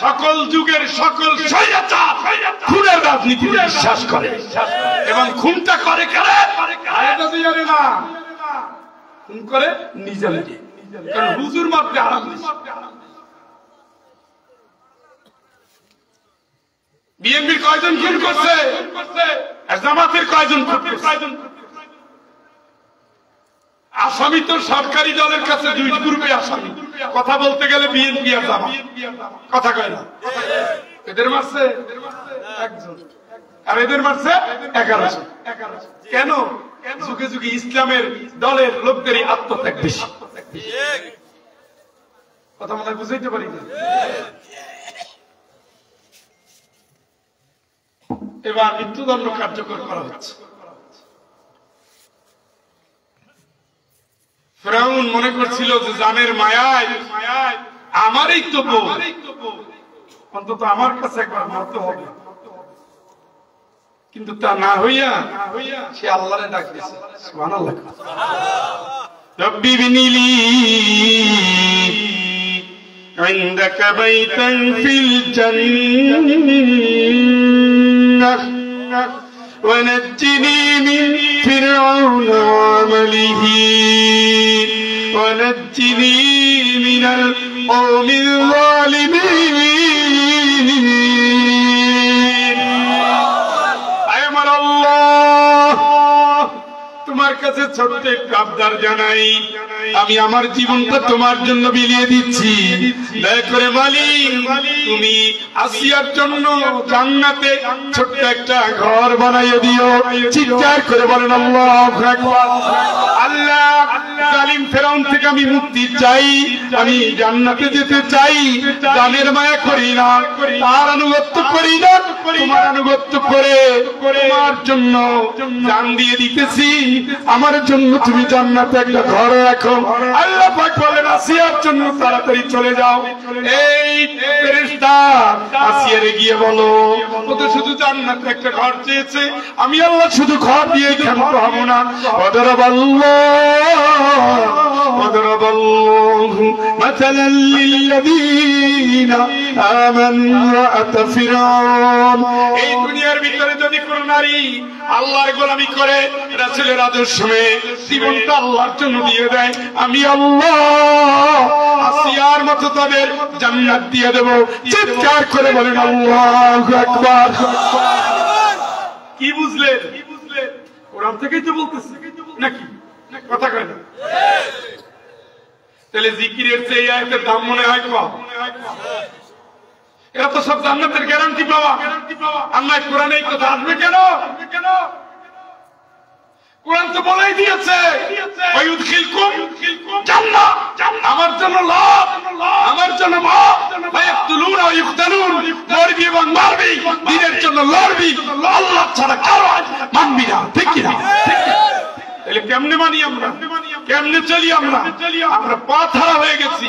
Speaker 1: সকল যুগের সকল স্বৈরাচার খুনের রাজনীতিতে বিশ্বাস করে, এবং খুনটা করে কারে? না, খুন করে নিজে নিজে, কারণ হুজুর মারতে আরাম। বিএনপির কয়জন খুন করছে? জামাতের কয়জন খুন করছে? আসামি তো সরকারি দলের কাছে দুই গ্রুপে আসামি। কথা বলতে গেলে বিএনপি আর জামাত, কথা কয় না। এদের মারছে একজন, আর এদের মারছে 1100। কেন? যুগে যুগে ইসলামের দলের লোকদেরই আত্মত্যাগ বেশি। কথা মনে বুঝাইতে পারি না। এবার মৃত্যুদণ্ড কার্যকর করা হচ্ছে। ফিরআউন মনে করছিল যে জানের মায়ায় আমারই তো বউ, অন্তত আমার কাছে একবার মারতে হবে। কিন্তু তা না হইয়া সে আল্লাহরে ডাক দিয়েছে। সুবহানাল্লাহ।
Speaker 2: رب ابن لي عندك بيتا في الجنة ونجني من فرعون وعمله ونجني من القوم الظالمين أمر الله। তোমার কাছে ছোট্ট একটু আবদার জানাই, আমি আমার জীবনটা তোমার জন্য বিলিয়ে দিচ্ছি। দয়া করে মালিক, তুমি আসিয়ার জন্য জান্নাতে ছোট্ট একটা ঘর বানাইয়ে দিও। চিৎকার করে বলেন আল্লাহু আকবার। আল্লাহ, জালিম ফেরাউন থেকে আমি মুক্তি চাই, আমি জান্নাতে যেতে চাই। জানের মায়া করি না, তার আনুগত্য করি না, তোমার আনুগত্য করে তোমার জন্য জান দিয়ে দিতেছি। আমার জন্য তুমি জান্নাতে একটা ঘর রাখো। আল্লাহ পাক বলেন আসিয়ার জন্য তাড়াতাড়ি চলে যাও। এই ফেরেশতা আসিয়ারে গিয়ে বলো, ও তো শুধু জান্নাতে একটা ঘর চেয়েছে, আমি আল্লাহ শুধু ঘর দিয়ে ক্ষান্ত হব না। وضرب الله مثلا للذين آمنوا امرأة فرعون। এই দুনিয়ার ভিতরে যদি কোন নারী আল্লাহর গোলামি করে, রাসূলের আদর্শ মেনে জীবনটা আল্লাহর জন্য দিয়ে দেয়, আমি আল্লাহ আসিয়ার মতো তাদের জান্নাত দিয়ে দেব। চিৎকার করে বলেন আল্লাহু আকবার।
Speaker 1: কি বুঝলেন? কোরআন থেকেই তো বলতেছে নাকি? কথা কয় না? তাহলে জিকিরের চেয়ে আয়াতের দাম মনে হয় কম? এরা তো সব জান্নাতের গ্যারান্টি পাওয়া। আল্লাহ কোরআনে এই কথা আসবে কেন? কোরআন তো বলেই দিয়েছে ওয়ায়ুদখিলকুম জান্নাহ, আমার জন্য লাভ, আমার জন্য মাফ। ওয়ায়াকতুলুনা ওয়া ইউকতালুন, মরবি এবং মারবি, দ্বীনের জন্য লড়বি, আল্লাহ ছাড়া কারো মানবি না। ঠিক কি না? তাহলে কেমনে মানি আমরা, কেমনে চলি আমরা? আমরা পথ হারা হয়ে গেছি,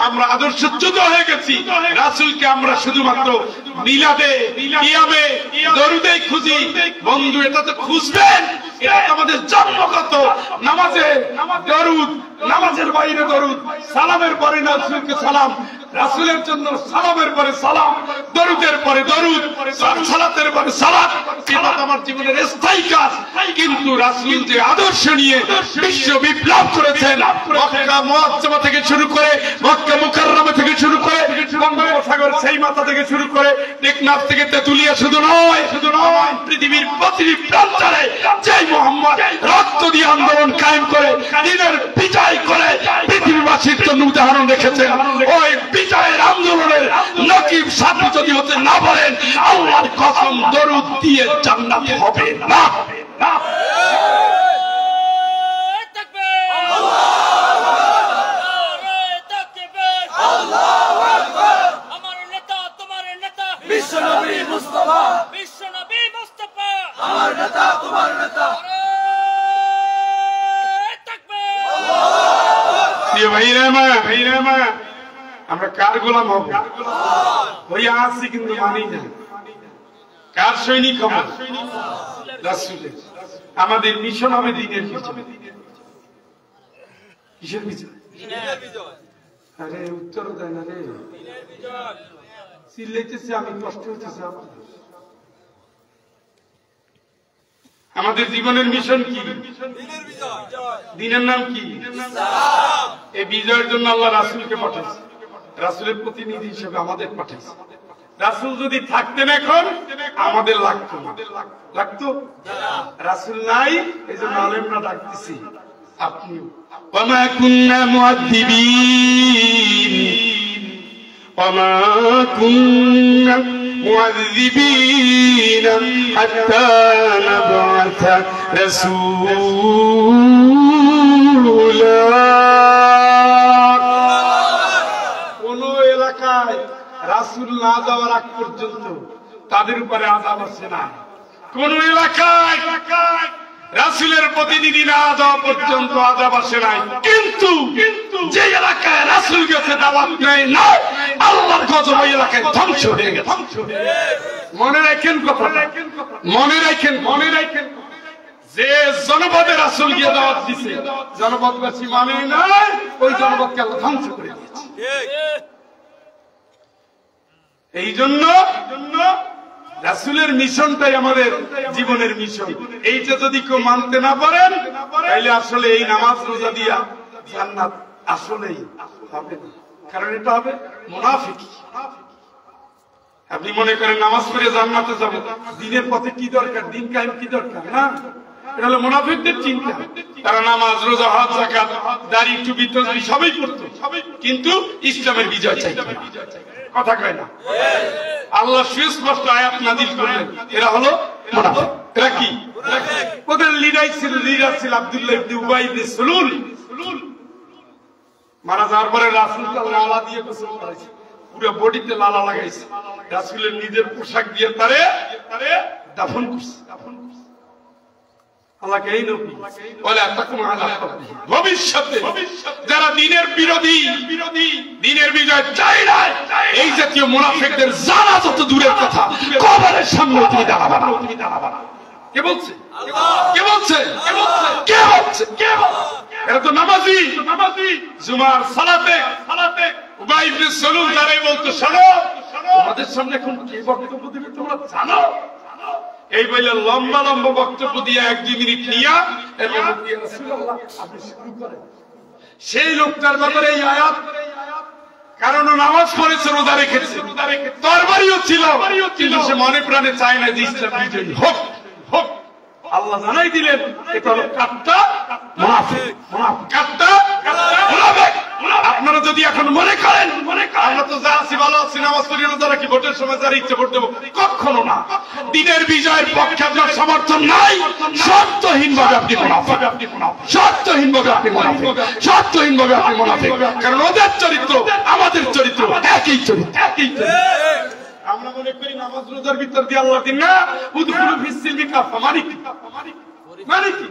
Speaker 1: আমরা আদর্শচ্যুত হয়ে গেছি। রাসূলকে আমরা শুধুমাত্র মিলাদে, কিয়ামে, দরুদে খুঁজি। বন্ধু, এটা তো খুঁজবেন, এটা তো আমাদের জন্মগত। নামাজে দরুদ, নামাজের বাইরে দরুদ, সালামের পরে রাসূলকে সালাম, রাসূলের জন্য সালামের পরে সালাম, দরুদের পরে দরুদ, সালাতের পরে সালাত। এটা আমার জীবনের স্থায়ী কাজ। কিন্তু রাসূল যে আদর্শ নিয়ে বিশ্ব বিপ্লব করেছেন, মক্কা মুআজ্জামা থেকে শুরু করে, মক্কা মুকাররমা থেকে শুরু করে, বঙ্গোপসাগর সেই মাথা থেকে শুরু করে, টেকনাফ থেকে তেতুলিয়া শুধু নয়, পৃথিবীর প্রতিটি প্রান্তরে যেই মুহাম্মদ রক্ত দিয়ে আন্দোলন কায়েম করে দ্বীনের বিজয় করে পৃথিবীবাসীর জন্য উদাহরণ রেখেছেন, ওই বিজয়ের আন্দোলনের নকিব সাথী যদি হতে না পারেন, আল্লাহর কসম দরুদ দিয়ে জান্নাত হবে না।
Speaker 3: বিশ্বনবী মুস্তাফা, বিশ্বনবী মুস্তাফা, আমার নেতা তোমার নেতা।
Speaker 1: আমরা কার গোলাম হব? হইয়া আসছি কিন্তু মানি না। কার সৈনিক হব? রাসূলের। আমাদের মিশন হবে দ্বীনের বিজয়। কিসের বিজয়? আরে উত্তর দেয় না রে, চিল্লাইতেছে, আমি কষ্ট হইতেছে। আমাদের জীবনের মিশন কি? দ্বীনের নাম কি? এই বিজয়ের জন্য আল্লাহ রাসূলকে পাঠাইছে, রাসূলের প্রতিনিধি হিসেবে আমাদের পাঠাইছে। রাসূল যদি থাকতেন এখন আমাদের লাগতো না, লাগতো? রাসূল নাই, এই জন্য আলেমরা ডাকতেছি, আপনিও। ওয়ামা কুন্না মুআদ্দিবিন ওয়ামা কুন্না মুআযযিবিন হাত্তা নাবআসা রাসূলা। কোন এলাকায় রাসূল না যাওয়ার আগ পর্যন্ত তাদের উপরে আযাব আসে না। কোন এলাকায় রাসূলের প্রতিনিধি না যাওয়া পর্যন্ত আযাব আসে নাই। কিন্তু যে এলাকায় রাসূল গেছে, দাওয়াত নেয় না, আল্লাহর গজব ওই এলাকায় ধ্বংস হয়ে গেছে। মনে রাখেন কথা, মনে রাখেন, মনে রাখেন। যে জনপদে রাসূল গিয়ে দাওয়াত দিছে, জনপদবাসী মানে নাই, ওই জনপদকে আল্লাহ ধ্বংস করে দিয়েছে। এই জন্য রাসূলের মিশনটাই আমাদের জীবনের মিশন। এইটা যদি কেউ মানতে না পারেন, তাহলে আসলে এই নামাজ রোজা দিয়া জান্নাত আসলেই হবে না। কারণ এটা হবে মুনাফিকি। আপনি মনে করেন নামাজ পড়ে জান্নাতে যাব, দ্বীনের পথে কি দরকার, দ্বীন কায়েম কি দরকার? না, এটা হলো মুনাফিকদের চিন্তা। তারা নামাজ রোজা হজ যাকাত দাড়ি টুপি তসবিহ সবই করতো, কিন্তু ইসলামের বিজয় চাইতো না। কথা কয় না? আল্লাহ সুস্পষ্ট আয়াত নাযিল করলেন, এরা হলো মুনাফিক। এরা কি? ওদের লিডার ছিল আব্দুল্লাহ ইবনে উবাই ইবনে সুলুল। মারা যাওয়ার পরে রাসূলকে লালা দিয়ে গোসল করাইছে, পুরো বডিতে লালা লাগাইছে, রাসূলের নিজের পোশাক দিয়ে তারে দাফন করছে। আল্লাহকে এই নবী বলে আতাকুম আলা ভবিষ্যতে যারা দ্বীনের বিরোধী, দ্বীনের বিজয় চাই না, এই জাতীয় মুনাফিকদের জানা যত দূরের কথা, কবরের সামনে তুমি দাঁড়াবা না। কে বলছে? কে বলছে? কে বলছে? এরা তো নামাজি, জুমার সালাতে উবাই ইবনে সুলুল যারাই বলতো, শোনো তোমাদের সামনে এখন কে বক্তব্য দিবে তোমরা জানো? এই বলে লম্বা লম্বা বক্তব্য দিয়ে 1-2 মিনিট নিয়া আপনি শুরু করেন। সেই লোকটার ব্যাপারে এই আয়াত, কারণ নামাজ পড়েছে, রোজা রেখেছে, তরবারিও ছিল, কিন্তু সে মনে প্রাণে চায় না যে ইসলাম বিজয়ী হোক। আল্লাহ জানাই দিলেন এটা হলো কাট্টা মুনাফিক, কাট্টা মুনাফিক।
Speaker 2: আপনারা যদি এখন মনে করেন আমরা তো যা আছি ভালো আছি, নামাজ পড়ি না, তারা কি ভোটের সময় যারা ইচ্ছে ভোট দেবো, কখনো না। দিনের বিজয়ের পক্ষে আপনার সমর্থন নাই, শর্তহীন ভাবে আপনি মুনাফিক, শর্তহীন ভাবে আপনি মুনাফিক, শর্তহীন ভাবে আপনি মুনাফিক। কারণ ওদের চরিত্র আমাদের চরিত্র একই চরিত্র, একই চরিত্র। আমরা মনে করি নামাজ রোজার ভিতর দিয়ে আল্লাহ দিন না, উদখুলু ফিস সিলমি কাফা, মানে কি? মানে কি?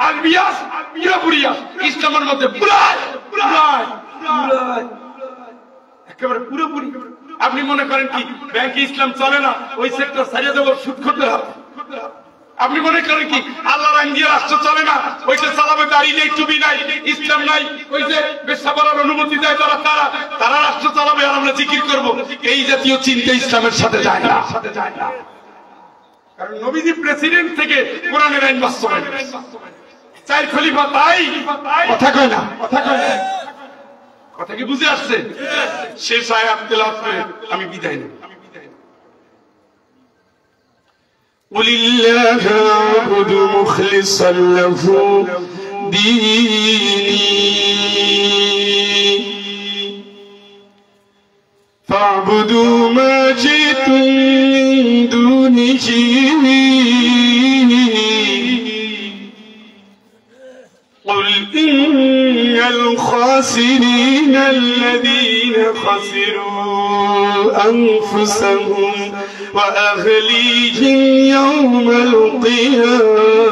Speaker 2: আলবিয়াস পুরোপুরিয়া ইসলামের মধ্যে পুরাই পুরাই পুরাই একেবারে পুরোপুরি। আপনি মনে করেন কি ব্যাংকে ইসলাম চলে না, ওই সেক্টর ছাড়িয়ে দেবো, সুদ করতে হবে? আপনি মনে করেন কি আল্লাহর আইন দিয়ে রাষ্ট্র চলে না, ওইটা চালাবে, দাড়ি নেই, টুপি নাই, ইসলাম নাই, ওই যে ব্যবসা করার অনুমতি দেয় তারা রাষ্ট্র চালাবে আর আমরা জিকির করব? এই জাতীয় চিন্তা ইসলামের সাথে যায় না, সাথে যায় না। কারণ নবীজি প্রেসিডেন্ট থেকে কোরআনের আইন বাস্তবায়ন, চার খলিফা তাই কথা কয় না, কথা কয় না। কথা কি বুঝে আসছে? শেষ আয়াত তেলাওয়াত করে আমি বিদায় নেব। قل الله أعبد مخلصا له ديني فاعبدوا ما جئتم من دونه قل إن الخاسرين الذين خسروا أنفسهم وأهليهم يوم القيامة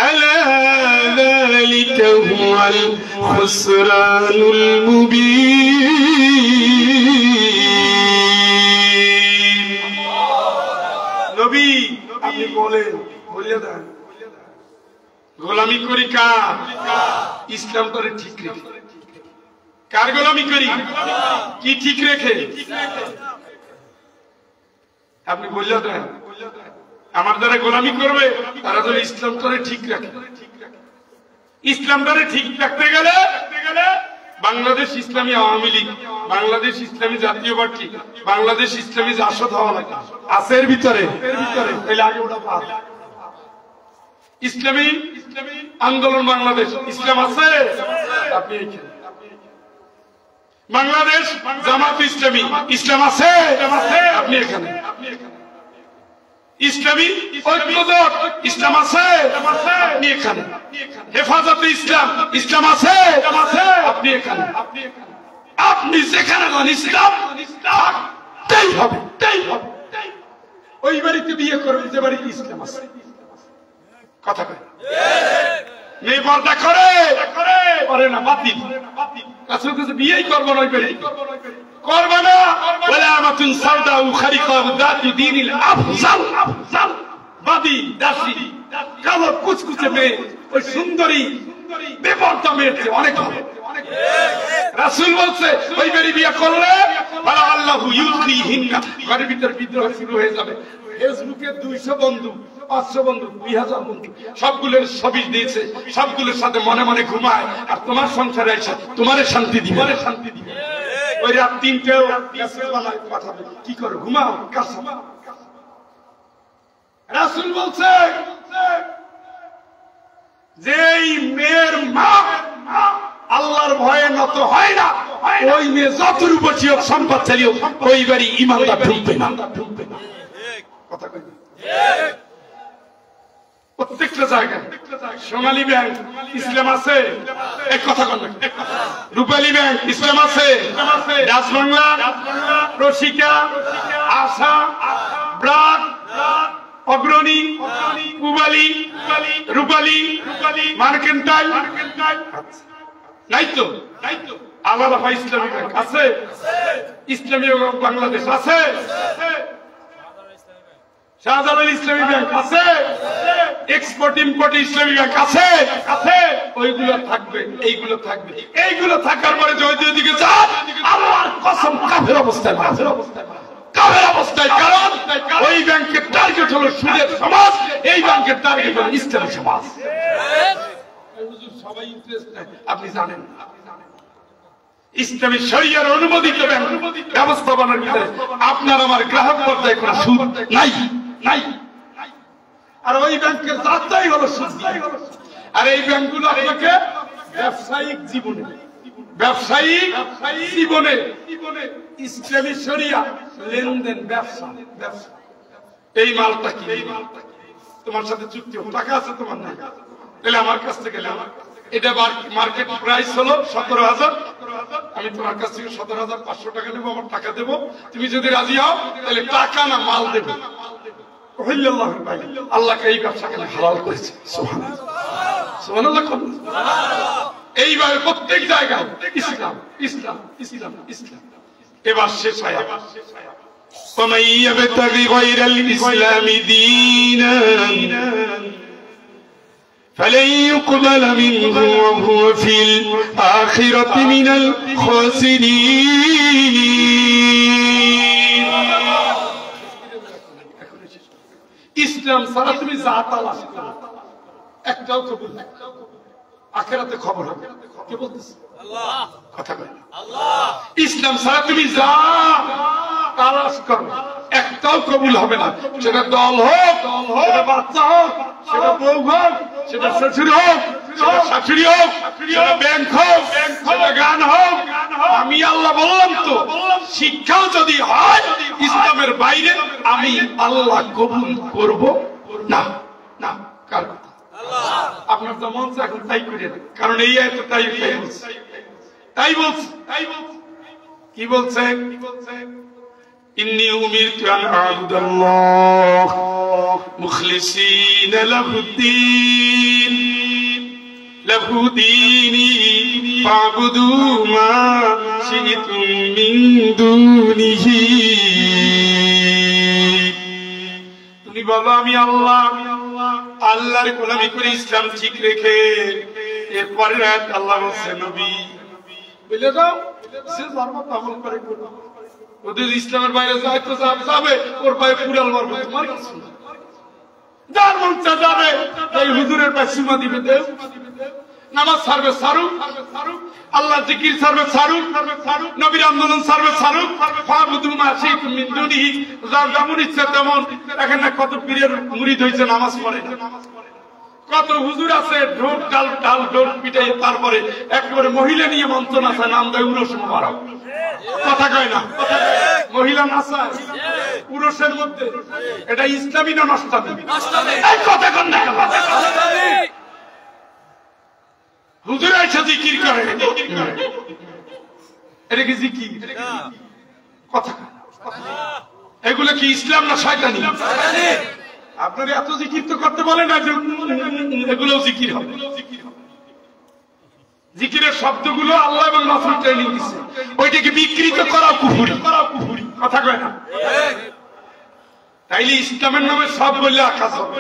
Speaker 2: ألا ذلك هو الخسران المبين نبي আপনি বলেন, বলে দেন গোলামি করি কার? ইসলাম করে ঠিক রেখে। কার গোলামি করি? কি ঠিক রেখে? আপনি বললে দেন আমার দ্বারা গোলামি করবে তারা যদি ইসলাম করে ঠিক রাখে। ইসলাম দ্বারা ঠিক রাখতে গেলে বাংলাদেশ ইসলামী আওয়ামী লীগ, বাংলাদেশ ইসলামী জাতীয় পার্টি, বাংলাদেশ ইসলামী জাসদ হওয়া লাগে। আছে এর ভিতরে? তাহলে আগে ওটা পাস। ইসলামী আন্দোলন বাংলাদেশ ইসলাম আছে? আপনি বাংলাদেশ জামাত ইসলামী ইসলাম আছে? আপনি এখানে। ইসলামী ঐক্যজোট ইসলাম আছে? আপনি এখানে। হেফাজতে ইসলাম ইসলাম আছে? আপনি এখানে। আপনি যেখানে ইসলাম থাকতেই হবে, ওই বাড়িতে বিয়ে করবেন যে বাড়িতে ইসলাম আছে। কথা কয় মেয়ে পর্দা করে করে না, বাতিল। কাছে কাছে বিয়েই করবো না, ওই বাড়ি করবো না। বলে আমাতুন সাউদা খারিকা দাতু দীনিল আফজাল, আফজাল বাদি দাসী কালো কুচকুচে মেয়ে, ওই সুন্দরী বেপর্দা মেয়ের চেয়ে অনেক ভালো। রাসূল বলছে ওই বাড়ি বিয়ে করলে আল্লাহু ইউযিহিন্না, ঘরের ভিতর বিদ্রোহ শুরু হয়ে যাবে। ফেসবুকে 200 বন্ধু, 500 বন্ধু, 2000 বন্ধু, সবগুলোর ছবি দিয়েছে, সবগুলোর সাথে মনে মনে ঘুমায়। আর তোমার সংসারে এসে তোমার শান্তি দিবে, শান্তি দিবে। ওই রাত 3টেও পাঠাবে, কি করো? ঘুমাও। রাসূল বলছে যে মেয়ের মা আল্লাহর ভয়ে নত হয় না, ওই মেয়ে যত রূপসী হোক, সম্পদ চালিও, ওই বাড়ি ইমানদার ঢুকবে না। কথা কই প্রত্যেকটা জায়গায় সোনালী ব্যাংক ইসলাম আছে? এক কথা বল। রূপালী ব্যাংক ইসলাম আছে? ডাচ বাংলা, প্রশিকা, আশা, ব্রাক, অগ্রণী, পুবালী, রূপালী, মার্কেন্টাইল নাই তো? আলাদা হয় ইসলামী ব্যাংক আছে? ইসলামী বাংলাদেশ আছে? শাহজালাল ইসলামী ব্যাংক আছে? এক্সপোর্ট ইম্পোর্ট ইসলামী ব্যাংক আছে? আছে। ওইগুলো থাকবে, এইগুলো থাকবে। এইগুলো থাকার পরে যদি ওইদিকে যান, আল্লাহর কসম কাফের অবস্থায়, কাফের অবস্থায়, কাফের অবস্থায়। কারণ ওই ব্যাংকের টার্গেট হলো সুদের সমাজ, এই ব্যাংকের টার্গেট হলো ইসলামী সমাজ। সবাই ইন্টারেস্ট নাই, আপনি জানেন। ইসলামী শরিয়ার অনুমোদিত ব্যাংক ব্যবস্থাপনার ভিতরে আপনার আমার গ্রাহক পর্যায়ে কোনো সুদ নাই, নাই। আর ওই ব্যাংকের যাত্রাই হলো সুদ। আর এই ব্যাংকগুলো আপনাকে
Speaker 1: ব্যবসায়িক জীবনে ব্যবসায়িক জীবনে ইসলামী শরিয়া লেনদেন ব্যবসা ব্যবসা এই মালটা কি তোমার সাথে চুক্তি হবে টাকা আছে তোমার না তাহলে আমার কাছ থেকে এটা মার্কেট প্রাইস হলো 17,000 আমি তোমার কাছ থেকে 17,500 টাকা নেবো আমার টাকা দেবো তুমি যদি রাজি হও তাহলে টাকা না মাল দেবো আল্লাহকে এই ব্যবসাকে হালাল করেছে সুবহানাল্লাহ এইভাবে প্রত্যেক জায়গায় ইসলাম ইসলাম ইসলাম ইসলাম এবার শেষ হয়
Speaker 2: ومن يبتغي غير الإسلام دينا فلن يقبل منه وهو في الآخرة من الخاسرين
Speaker 1: ইসলাম ছাড়া তুমি যা তালাশ করো একটাও কবুল না আখিরাতে খবর হবে কে বলতেছে আল্লাহ কথা বলে আল্লাহ ইসলাম ছাড়া তুমি যা তালাশ করো একটাও কবুল হবে না সেটা দল হোক সেটা বাচ্চা হোক সেটা বউ হোক সেটা শ্বশুর হোক সেটা শাশুড়ি হোক সেটা ব্যাংক হোক সেটা গান হোক আমি আল্লাহ বললাম তো শিক্ষাও যদি হয় ইসলামের বাইরে আমি আল্লাহ কবুল করব না না কার কথা আপনার তো মন এখন তাই করে না কারণ এই আয়াতে তাই বলছে কি বলছেন إني أمرت أن أعبد الله مخلصين له ديني فاعبدوا ما شئتم من دونه তুমি বলো আমি আল্লাহর গোলামি করে ইসলাম ঠিক রেখে এরপরে আল্লাহ বলছে নবী বলে দাও সে ধর্ম পালন করে ওদের ইসলামের বাইরে যায় তো যাবে ওর পায়ে পুরাল মারবে তোমার কিছু না যার মন যাবে এই হুজুরের পায়ে সীমা দিবে দেব নামাজ ছাড়বে ছাড়ুক আল্লাহ জিকির ছাড়বে ছাড়ুক নবীর আন্দোলন ছাড়বে ছাড়ুক ফাবুদু মা শিইতুম মিন দুনিহি যার যেমন ইচ্ছা তেমন এখানে কত পীরের মুরিদ হয়েছে নামাজ পড়ে কত হুজুর আছে ঢোল ঢাল ঢোল পিটাই তারপরে একেবারে মহিলা নিয়ে মঞ্চ নাচা নাম দেয় উরস মোবারক কথা কয় না মহিলা নাচায় পুরুষের মধ্যে এটা ইসলামী না নষ্টামি কথা কন না হুজুর এসে জিকির করে এটা কি জিকির কথা এগুলো কি ইসলাম না শয়তানি আপনার এত জিকির তো করতে বলে না যে এগুলো জিকির হবে জিকিরের শব্দগুলো আল্লাহ এবং রাসূল ট্রেনিং দিচ্ছে ওইটাকে বিকৃত করা কুফরি কথা কয় না তাইলে ইসলামের নামে সব বললে আকাশ হবে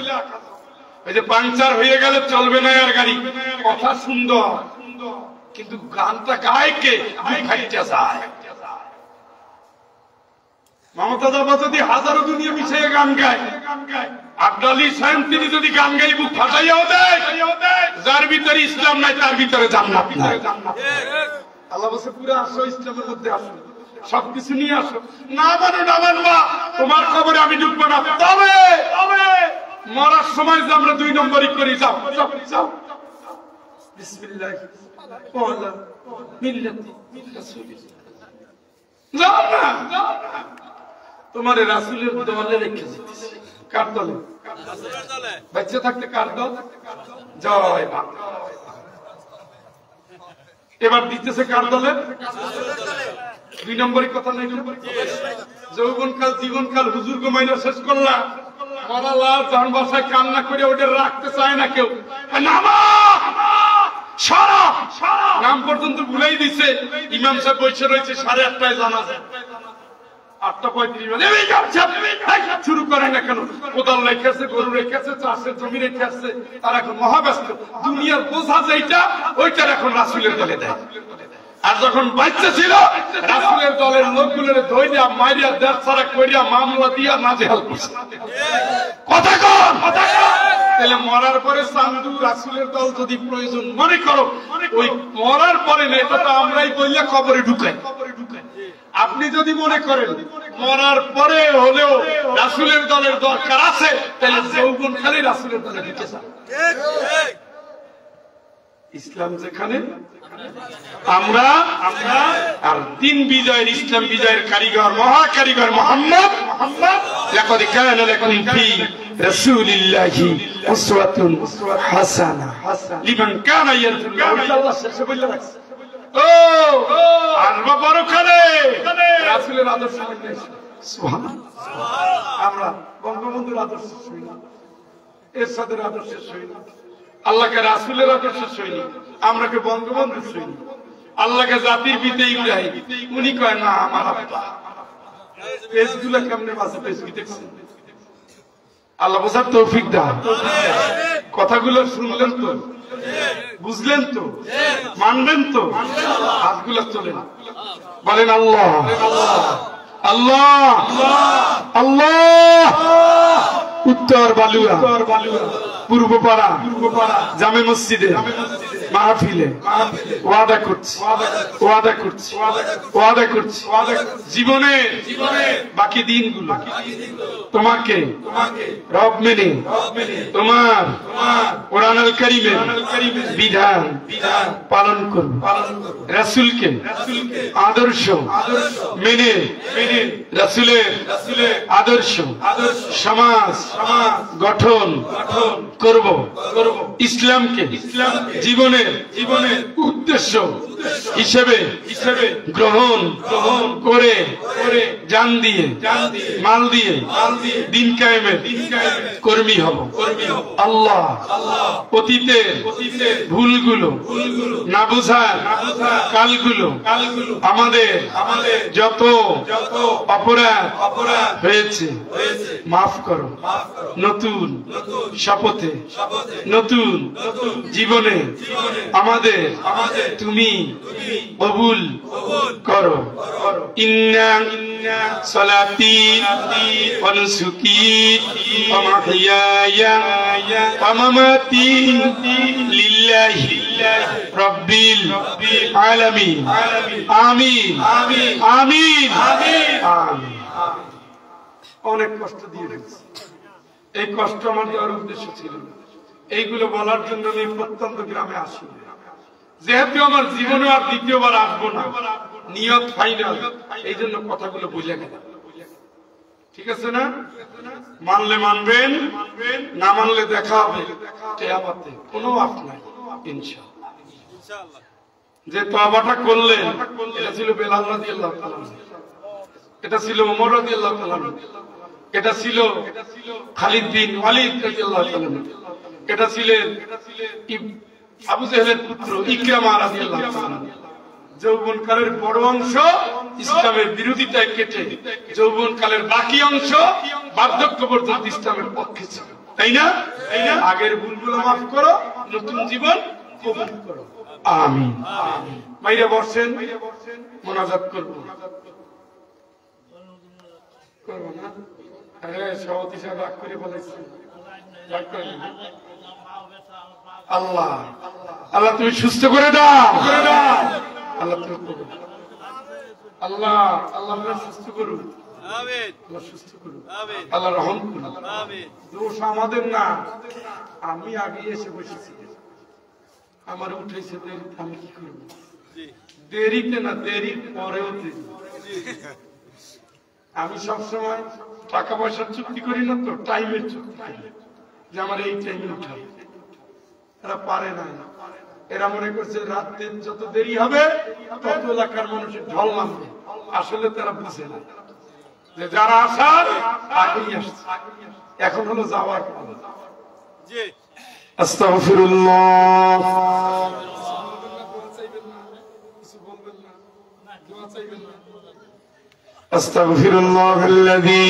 Speaker 1: ওই যে পাংচার হয়ে গেলে চলবে না আর গাড়ি কথা সুন্দর কিন্তু গানটা গায় কে ফাইটা যায় মমতা দাবা যদি হাজারো দুনিয়া মিশিয়ে গান গায় আব্দুল্লাহ সাহেব তিনি যদি গান গাই বুক ফাটাইয়াও দেয় যার ভিতরে ইসলাম নাই তার ভিতরে জান্নাত নাই আল্লাহ বলছে পুরো আসো ইসলামের মধ্যে আসো সবকিছু নিয়ে আসো না মানো না মানবা তোমার খবরে আমি ঢুকবো না তবে মরার সময় যে আমরা 2 নম্বরই করি যাও যাও বিসমিল্লাহ ওয়ালা মিল্লাতি রাসূলিল্লাহ যাও না তোমার রাসূলের দলে রেখে দিতেছি কার দলে রাসূলের দলে বাচ্চা থাকতে কার দল জয় বাবা এবার দিতেছে কার দলে রাসূলের দলে 2 নম্বরই কথা নাই যৌবনকাল জীবনকাল হুজুর গো মাইনা শেষ করলা মরালা জান বাসায় কান্না করে ওটা রাখতে চায় না কেউ নামা সারা নাম পর্যন্ত ভুলেই দিছে ইমাম সাহেব বসে রয়েছে 8:30টায় জানাজা 8:35 শুরু করে না কেন কোদাল রেখেছে গরু রেখেছে চাষের জমি রেখেছে তার এখন মহাব্যস্ত দুনিয়ার বোঝা যেটা ওইটার এখন রাসূলের দলে দেয় আর যখন বাচ্চা ছিল রাসূলের দলের লোকগুলোরে ধইরা মাইরা দেশ ছাড়া কইরা মামলা দিয়া নাজেহাল করছে কথা কন তাহলে মরার পরে চান্দু রাসূলের দল যদি প্রয়োজন মনে করো ওই মরার পরে না এটা তো আমরাই কইলে কবরে ঢুকাই আপনি যদি মনে করেন মরার পরে হলেও রাসূলের দলের দরকার আছে তাহলে যৌবন খালি রাসূলের দলে ঢুকে যান ইসলাম যেখানে আমরা আর দিন বিজয়ের ইসলাম বিজয়ের কারিগর মহা কারিগর মুহাম্মদ লাকাদ কানা লাকুম ফি রাসূলিল্লাহি উসওয়াতুন হাসানাহ লিমান কানা ইয়ারজুল্লাহ। আল্লাহ শেষে বলে রাখছে ও আসবা পরকালে রাসূলের আদর্শ মেনে সুবহানাল্লাহ। আমরা বঙ্গবন্ধুর আদর্শ শুনি না, এরশাদের আদর্শ শুনি না, আল্লাহকে রাসূলের আদর্শ শুনি, আমরা কে বঙ্গবন্ধু শুনি, আল্লাহকে জাতির পিতা ইব্রাহিম, উনি কয় না আমার আব্বা। পেজগুলো কেমনে বাসে পেজগুলো দেখছেন? আল্লাহ বোঝার তৌফিক দান। কথাগুলো শুনলেন তো, বুঝলেন তো, মানবেন তো, হাতগুলো তোলেন, বলেন আল্লাহ আল্লাহ আল্লাহ। উত্তর বালুয়া পূর্বপাড়া জামে মসজিদে মাহফিলে ওয়াদা করছি জীবনে বাকি দিনগুলো তোমাকে রব মেনে তোমার কোরআনুল কারীমের বিধান পালন করব, রাসূলকে আদর্শ মেনে রাসূলের আদর্শ সমাজ গঠন করব, ইসলামকে জীবনের উদ্দেশ্য হিসেবে গ্রহণ করে জান দিয়ে মাল দিয়ে দিন কায়েমের কর্মী হব। আল্লাহ অতীতের ভুলগুলো না বোঝার কালগুলো আমাদের যত অপরাধ হয়েছে মাফ করো, নতুন শপথে নতুন জীবনে আমাদের তুমি কবুল করো। ইন্না সালাতি ওয়া নুসুকি ওয়া মাহইয়ায়া ওয়া মামাতি লিল্লাহি রাব্বিল আলামিন। আমিন আমিন আমিন। অনেক কষ্ট দিয়ে ফেলছি, এই কষ্ট আমার দেওয়ার উদ্দেশ্য ছিল না। এইগুলো বলার জন্য আমি প্রত্যন্ত গ্রামে আসি, যেহেতু আমার জীবনে আর দ্বিতীয়বার আসবো না, নিয়ত ফাইনাল, এই জন্য কথাগুলো বুঝে গেল। ঠিক আছে না? মানলে মানবেন, না মানলে দেখা হবে কিয়ামতে, কোনো আফ নাই ইনশাআল্লাহ। যে তওবাটা করলেন এটা ছিল বেলাল রাদিয়াল্লাহু তাআলা, এটা ছিল ওমর রাদিয়াল্লাহু তাআলা, এটা ছিল খালিদ বিন ওয়ালিদ রাদিয়াল্লাহু তাআলা, এটা ছিলেন আবু জেহেলের পুত্র ইকরামা রাদিয়াল্লাহু তাআলা। যৌবনকালের বড় অংশ ইসলামের বিরোধিতায় কেটে যৌবনকালের বাকি অংশ বার্ধক্য পর্যন্ত ইসলামের পক্ষে ছিল, তাই না? আগের ভুলগুলো মাফ করো, নতুন জীবন কবুল করো। আমিন। মাইরা বসেন, মোনাজাত করবো না? সভাপতি সাহেব রাগ করে বলেছেন, আল্লাহ আল্লাহ তুমি সুস্থ করে দাও, আল্লাহ তুমি আল্লাহ আল্লাহ সুস্থ করুন, আল্লাহ সুস্থ করুন, আল্লাহ রহম করুন। দোষ আমাদের না, আমি আগে এসে বসেছি, আমার উঠেছে দেরিতে, আমি কি করবো? দেরিতে না, দেরির পরেও দেরি। আমি সবসময় টাকা পয়সার চুক্তি করি না তো, টাইমের চুক্তি করি, যে আমার এই টাইমে উঠাবে। এরা পারে না, এরা মনে করছে রাত্রে যত দেরি হবে তত এলাকার মানুষের ঢল নামবে। আসলে তারা বুঝে না যে যারা আসার আগেই আসছে, এখন হলো যাওয়ার পালা। আস্তাগফিরুল্লাহ। আস্তাগফিরুল্লাহাল্লাযী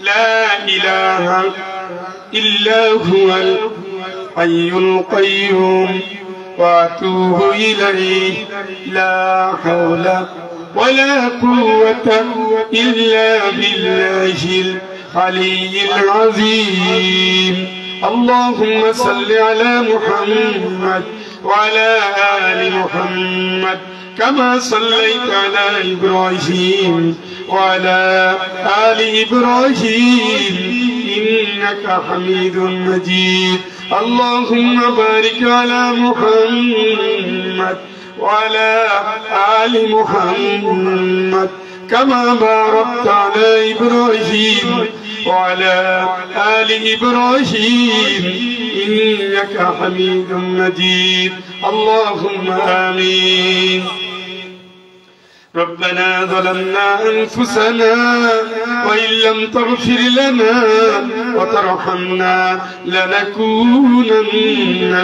Speaker 1: লা ইলাহা ইল্লা হুয়াল হাইয়ুল কাইয়্যুম ওয়া আতুবু ইলাইহি লা হাওলা ওয়ালা কুওয়াতা ইল্লা বিল্লাহিল আলিয়্যিল আযীম। আল্লাহুম্মা সাল্লি আলা মুহাম্মাদ ওয়া আলা আলি মুহাম্মাদ كما صليت على إبراهيم وعلى آل إبراهيم إنك حميد مجيد
Speaker 2: اللهم بارك على محمد وعلى آل محمد كما باركت على إبراهيم وعلى آل إبراهيم إنك حميد مجيد اللهم آمين ربنا ظلمنا أنفسنا وإن لم تغفر لنا وترحمنا لنكونن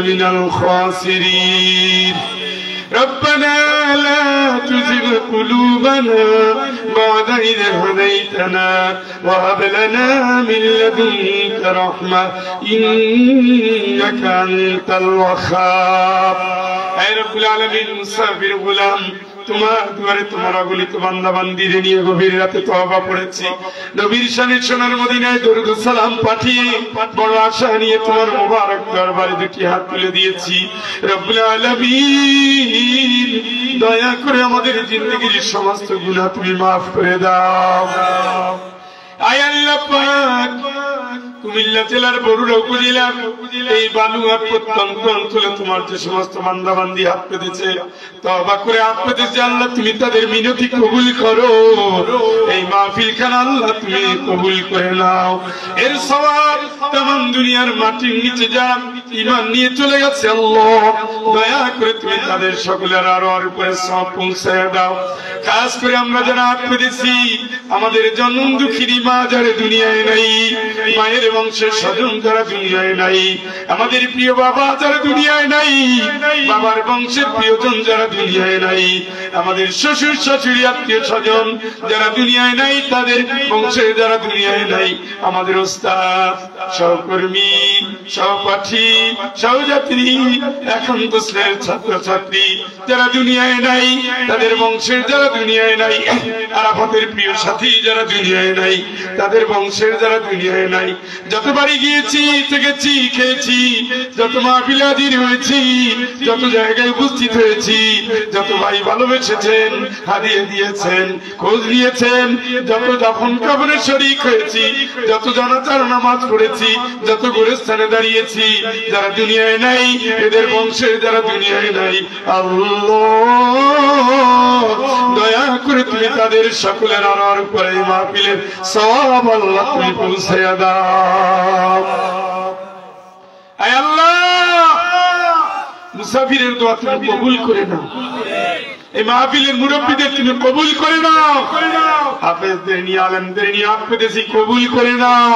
Speaker 2: من الخاسرين ربنا لا تزغ قلوبنا بعد إذ هديتنا وهب لنا من لدنك رحمة إنك أنت الوهاب أي رب العالمين মুসাফির গোলাম তোমার দুয়ারে তোমার অগণিত বান্দা বান্দীদের নিয়ে গভীর রাতে তওবা পড়েছি নবীর শানে সোনার মদিনায় দরুদ ও সালাম পাঠিয়ে বড় আশা নিয়ে তোমার মোবারক দরবারে দুটি হাত তুলে দিয়েছি রব্বুল আলামিন দয়া করে আমাদের জিন্দেগীর সমস্ত গুনাহ তুমি maaf করে দাও আয় আল্লাহ পাক কুমিল্লা জেলার বরুড়া উপজেলার এই বালুঘাট প্রত্যন্ত অঞ্চলে তোমার যে সমস্ত বান্দা বান্দি হাত পেতেছে তওবা করে হাত পেতেছে আল্লাহ তুমি তাদের মিনতি কবুল করো এই মাহফিল খানা আল্লাহ তুমি কবুল করে নাও এর সওয়াব तमाम দুনিয়ার মাটির নিচে যারা ঈমান নিয়ে চলে গেছে আল্লাহ দয়া করে তুমি তাদের সকলের আরোর উপরে সওয়াব পৌঁছায় দাও খাস করে আমরা যারা হাত পেতেছি আমাদের জন্ম দুঃখিনী মা যারা দুনিয়ায় নাই মায়ের বংশের স্বজন যারা দুনিয়ায় নাই আমাদের প্রিয় বাবা যারা দুনিয়ায় নাই বাবার বংশের প্রিয়জন যারা দুনিয়ায় নাই আমাদের শ্বশুর শাশুড়ি আত্মীয় স্বজন যারা দুনিয়ায় নাই তাদের বংশের যারা দুনিয়ায় নাই আমাদের ওস্তাদ সহকর্মী সহপাঠী সহযাত্রী একান্ত শ্রেণীর ছাত্রছাত্রী যারা দুনিয়ায় নাই তাদের বংশের যারা দুনিয়ায় নাই আরাফাতের প্রিয় সাথী যারা দুনিয়ায় নাই তাদের বংশের যারা দুনিয়ায় নাই যতবারই গিয়েছি থেকেছি খেয়েছি যত মাহফিল হাজির হয়েছি যত জায়গায় উপস্থিত হয়েছি যত ভাই ভালোবেসেছেন হারিয়ে দিয়েছেন খোঁজ নিয়েছেন যত দাফন কাফনের শরীক হয়েছি যত জানাজার নামাজ পড়েছি যত গোরস্থানে দাঁড়িয়েছি যারা দুনিয়ায় নাই এদের বংশের যারা দুনিয়ায় নাই আল্লাহ দয়া করে তুমি তাদের সকলের আনার উপরে মাহফিলের সওয়াব আল্লাহ তুমি পৌঁছায়া দাও আয় আল্লাহ মুসাফিরের দোয়া তুমি কবুল করে নাও এই মাহফিলের মুরব্বীদের তুমি কবুল করে নাও হাফেজদের নিয়ে আলেমদের নিয়ে হাত পেতেছি কবুল করে নাও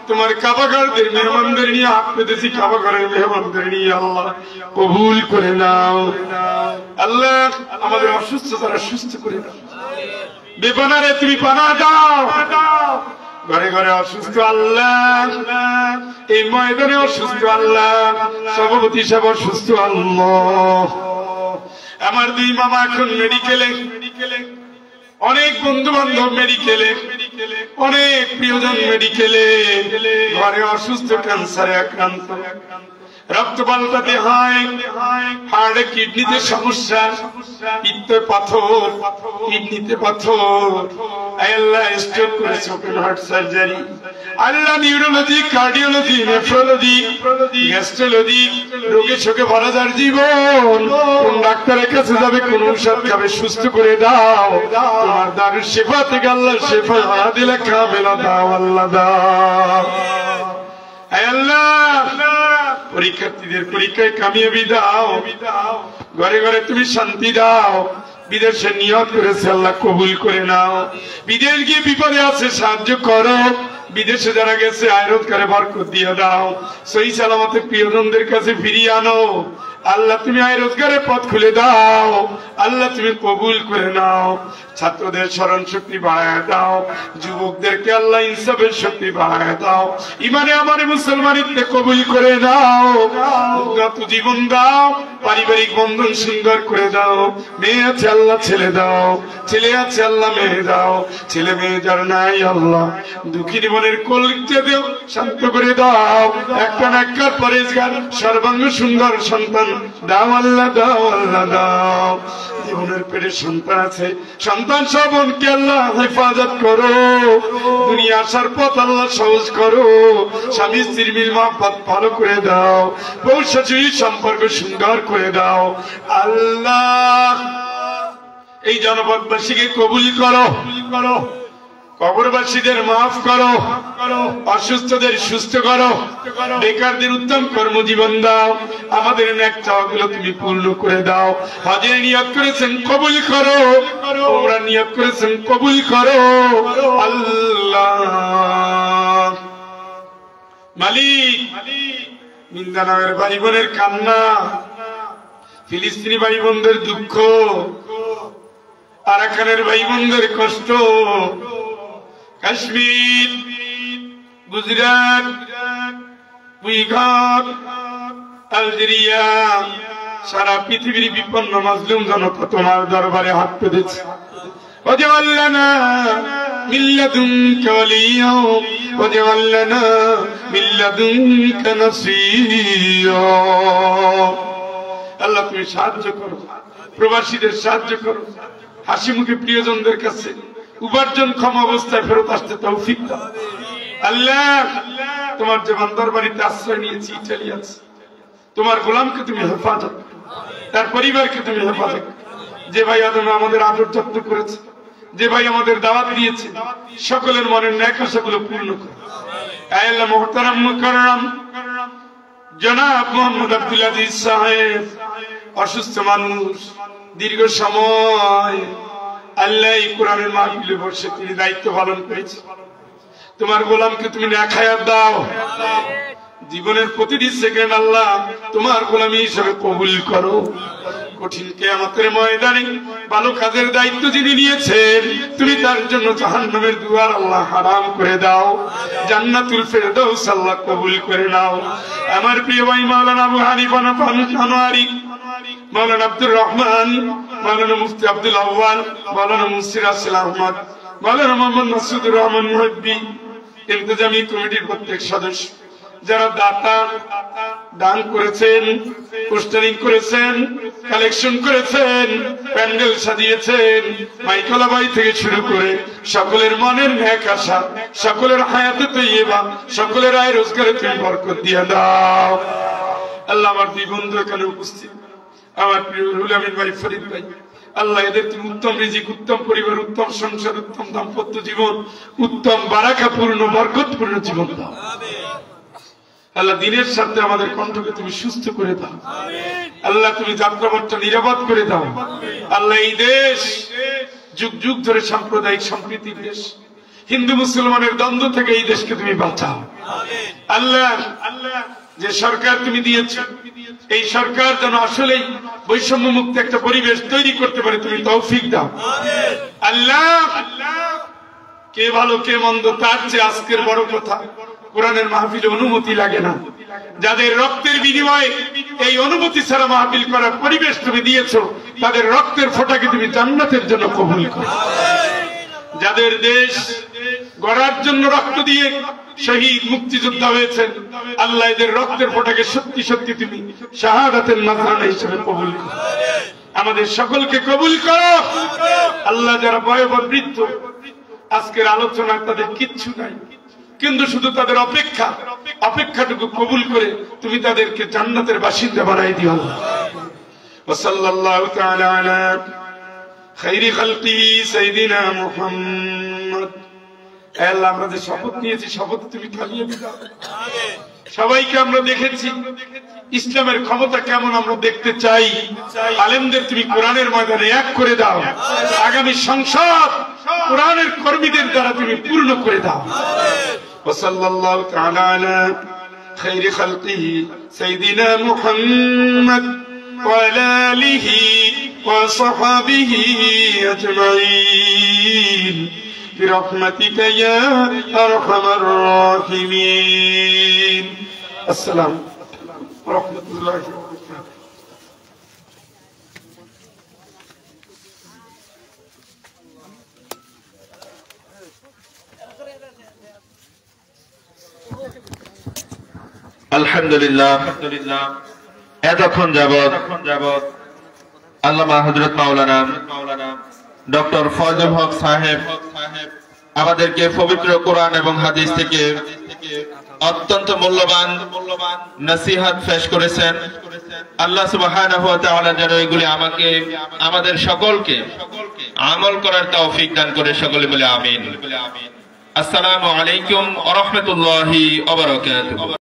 Speaker 2: তোমার কাবাঘরদের মেহমানদের নিয়ে হাত পেতেছি কাবাঘরের মেহমানদের নিয়ে আল্লাহ কবুল করে নাও আল্লাহ আমাদের অসুস্থ যারা সুস্থ করে নাও বেপনারে তুমি পানা দাও ঘরে ঘরে অসুস্থ আল্লাহ এই ময়দানে অসুস্থ আল্লাহ সভাপতি সাহেব অসুস্থ আল্লাহ আমার দুই মামা এখন মেডিকেলে অনেক বন্ধু বান্ধব মেডিকেলে অনেক প্রিয়জন মেডিকেলে ঘরে অসুস্থ ক্যান্সারে আক্রান্ত রক্ত পাল্টাতে হয় হাড়ে কিডনিতে সমস্যা পিত্তে পাথর কিডনিতে পাথর আল্লাহ স্ট্রোক করেছে ওপেন হার্ট সার্জারি আল্লাহ নিউরোলজি কার্ডিওলজি নেফ্রোলজি গ্যাস্ট্রোলজি রোগে শোকে ভরা যার জীবন কোন ডাক্তারের কাছে যাবে কোন ঔষধ খাবে সুস্থ করে দাও তোমার দারুর শেফা থেকে আল্লাহ শেফা দিলে কামেলা দাও আল্লাহ দাও আল্লাহ পরীক্ষার্থীদের পরীক্ষায় কামিয়াবি দাও ঘরে ঘরে তুমি শান্তি দাও বিদেশে নিয়ত করেছে আল্লাহ কবুল করে নাও বিদেশ গিয়ে বিপদে আছে সাহায্য করো বিদেশে যারা গেছে আয় রোজগারে বরকত দিয়ে দাও সহি সালামতে প্রিয়জনদের কাছে ফিরিয়ে আনো আল্লাহ তুমি আয় রোজগারের পথ খুলে দাও আল্লাহ তুমি কবুল করে নাও ছাত্রদের স্মরণ শক্তি বাড়ায় দাও যুবকদেরকে আল্লাহ ইনসাফের শক্তি বাড়ায় দাও ইমানে আমার মুসলমানিত্বে কবুল করে দাও উন্নত জীবন দাও পারিবারিক বন্ধন সুন্দর করে দাও মেয়ে আছে আল্লাহ ছেলে দাও ছেলে আছে আল্লাহ মেয়ে দাও ছেলে মেয়ে যার নাই আল্লাহ দুঃখী জীবনের কলকে দেও শান্ত করে দাও একটা নাক্কার পরেজগার সর্বাঙ্গ সুন্দর সন্তান দাও আল্লাহ দাও আল্লাহ দাও জীবনের পেটে সন্তান আছে সন্তান সবনকে আল্লাহ হেফাজত করো দুনিয়া আসার পথ আল্লাহ সহজ করো, স্বামী স্ত্রীর মিল মহব্বত ভালো করে দাও, বউ শাশুড়ির সম্পর্ক সুন্দর করে দাও। আল্লাহ এই জনপদবাসীকে কবুল করো, কবরবাসীদের মাফ করো, অসুস্থদের সুস্থ করো, বেকারদের উত্তম কর্মজীবন দাও, আমাদের নেক চাওয়াগুলো তুমি পূর্ণ করে দাও। হজের নিয়ত করেছেন কবুল করো, ওমরা নিয়ত করেছেন কবুল করো। আল্লাহ মালিক, মিন্দানামের ভাই বোনের কান্না, ফিলিস্তিনি ভাই বোনদের দুঃখ, আরাকানের ভাই বোনদের কষ্ট, কাশ্মীর, গুজরাট, বিহার, আলজেরিয়া, সারা পৃথিবীর বিপন্ন মাজলুম জনতা তোমার দরবারে হাত পেতেছে। ওয়াজআল লানা মিন লাদুনকা ওয়ালিয়্যা ওয়াজআল লানা মিন লাদুনকা নাসীরা। আল্লাহ তুমি সাহায্য করো, প্রবাসীদের সাহায্য করো, হাসি মুখে প্রিয়জনদের কাছে উপার্জনক্ষম অবস্থায় ফেরত আসতে তৌফিক দাও। আল্লাহ তোমার যে বান্দার বাড়িতে আশ্রয় নিয়েছি ইটালি আছে, তোমার গোলামকে তুমি হেফাজত, তার পরিবারকে তুমি হেফাজত। যে ভাই আমাদের আদর যত্ন করেছে, যে ভাই আমাদের দাওয়াত দিয়েছে, সকলের মনের ন্যাক আশাগুলো পূর্ণ করো। আল্লাহ মুহতারাম মুকাররম জনাব মোহাম্মদ আব্দুল আজিজ সাহেব অসুস্থ মানুষ, দীর্ঘ সময় আল্লাহ এই কোরআনের মাহফিলে বসে তিনি দায়িত্ব পালন করেছে। তোমার গোলামকে তুমি নেক হায়াত দাও, জীবনের প্রতিটি সেকেন্ড আল্লাহ তোমার গোলামি হিসেবে কবুল করো। কঠিন কিয়ামতের ময়দানে ভালো কাজের দায়িত্ব যিনি নিয়েছেন, তুমি তার জন্য জাহান্নামের দুয়ার আল্লাহ হারাম করে দাও, জান্নাতুল ফেরদাউস আল্লাহ কবুল করে নাও। আমার প্রিয় ভাই মাওলানা আবু হানিফা আনোয়ারি, মাওলানা আব্দুর রহমান, মাওলানা মুফতি আব্দুল আউয়াল, মাওলানা মুনসির আসিল আহমদ, মাওলানা মোহাম্মদ মাসুদুর রহমান মুহিব্বি, ইন্তেজামি কমিটির প্রত্যেক সদস্য, যারা দাতা দান করেছেন, পোস্টারিং করেছেন, কালেকশন করেছেন, প্যান্ডেল সাজিয়েছেন, মাইকলা ভাই থেকে শুরু করে সকলের মনের ন্যাক আশা, সকলের হায়াতে তৈয়বা, সকলের আয় রোজগারে তুমি বরকত দিয়ে দাও। আল্লাহ আমার দুই বন্ধু এখানে উপস্থিত, আমার প্রিয় রুহুল আমিন ভাই, ফরিদ ভাই, আল্লাহ এদের তুমি উত্তম রিজিক, উত্তম পরিবার, উত্তম সংসার, উত্তম দাম্পত্য জীবন, উত্তম বারাকাপূর্ণ বরকতপূর্ণ জীবন দাও। আল্লাহ দিনের সাথে আমাদের কণ্ঠকে তুমি সুস্থ করে দাও। আল্লাহ তুমি যাত্রাপথটা নিরাপদ করে দাও। আল্লাহ এই দেশ যুগ যুগ ধরে সাম্প্রদায়িক সম্প্রীতির দেশ, হিন্দু মুসলমানের দ্বন্দ্ব থেকে এই দেশকে তুমি বাঁচাও। আল্লাহ যে সরকার তুমি দিয়েছ, এই সরকার যেন আসলেই বৈষম্য মুক্ত একটা পরিবেশ তৈরি করতে পারে, তুমি তৌফিক দাও। আল্লাহ কে ভালো কে মন্দ তার চেয়ে আজকের বড় কথা, কোরআনের মাহফিলে অনুমতি লাগে না। যাদের রক্তের বিনিময়ে এই অনুমতি ছাড়া মাহফিল করার পরিবেশ তুমি দিয়েছ, তাদের রক্তের ফোঁটাকে তুমি জান্নাতের জন্য কবুল করো। যাদের দেশ গড়ার জন্য রক্ত দিয়ে শহীদ মুক্তিযোদ্ধা হয়েছেন, আল্লাহ এদের রক্তের ফোঁটাকে সত্যি সত্যি তুমি শাহাদাতের নজরানা হিসেবে কবুল করো। আমাদের সকলকে কবুল করো। আল্লাহ যারা বয়োবৃদ্ধ, আজকের আলোচনায় তাদের কিচ্ছু নাই, কিন্তু শুধু তাদের অপেক্ষাটুকু কবুল করে তুমি তাদেরকে জান্নাতের বাসিন্দা বানাই দিও। ওয়া সাল্লাল্লাহু তাআলা আলা খায়রি খালকিহি সাইয়্যিদিনা মুহাম্মদ। হে আল্লাহ, আমরা যে শপথ নিয়েছি, শপথ তুমি চালিয়ে দাও। সবাইকে আমরা দেখেছি, ইসলামের ক্ষমতা কেমন আমরা দেখতে চাই। আলেমদের তুমি কোরআনের ময়দানে এক করে দাও। আগামী সংসদ কোরআনের কর্মীদের দ্বারা তুমি পূর্ণ করে দাও। وصلى الله تعالى على خير خلقه سيدنا محمد وعلى آله وصحبه أجمعين برحمتك يا أرحم الراحمين. السلام ورحمة الله وبركاته.
Speaker 4: আলহামদুলিল্লাহ, এতক্ষণ যাবৎ আল্লামা হযরত মাওলানা ডক্টর ফয়জুল হক সাহেব আমাদেরকে পবিত্র কোরআন এবং হাদিস থেকে অত্যন্ত মূল্যবান নসিহত পেশ করেছেন। আল্লাহ সুবহানাহু ওয়া তাআলা যেন এগুলি আমাকে আমাদের সকলকে আমল করার তৌফিক দান করে, সকলে বলে আমিন। আসসালামু আলাইকুম ওয়া রাহমাতুল্লাহি ওয়া বারাকাতুহু।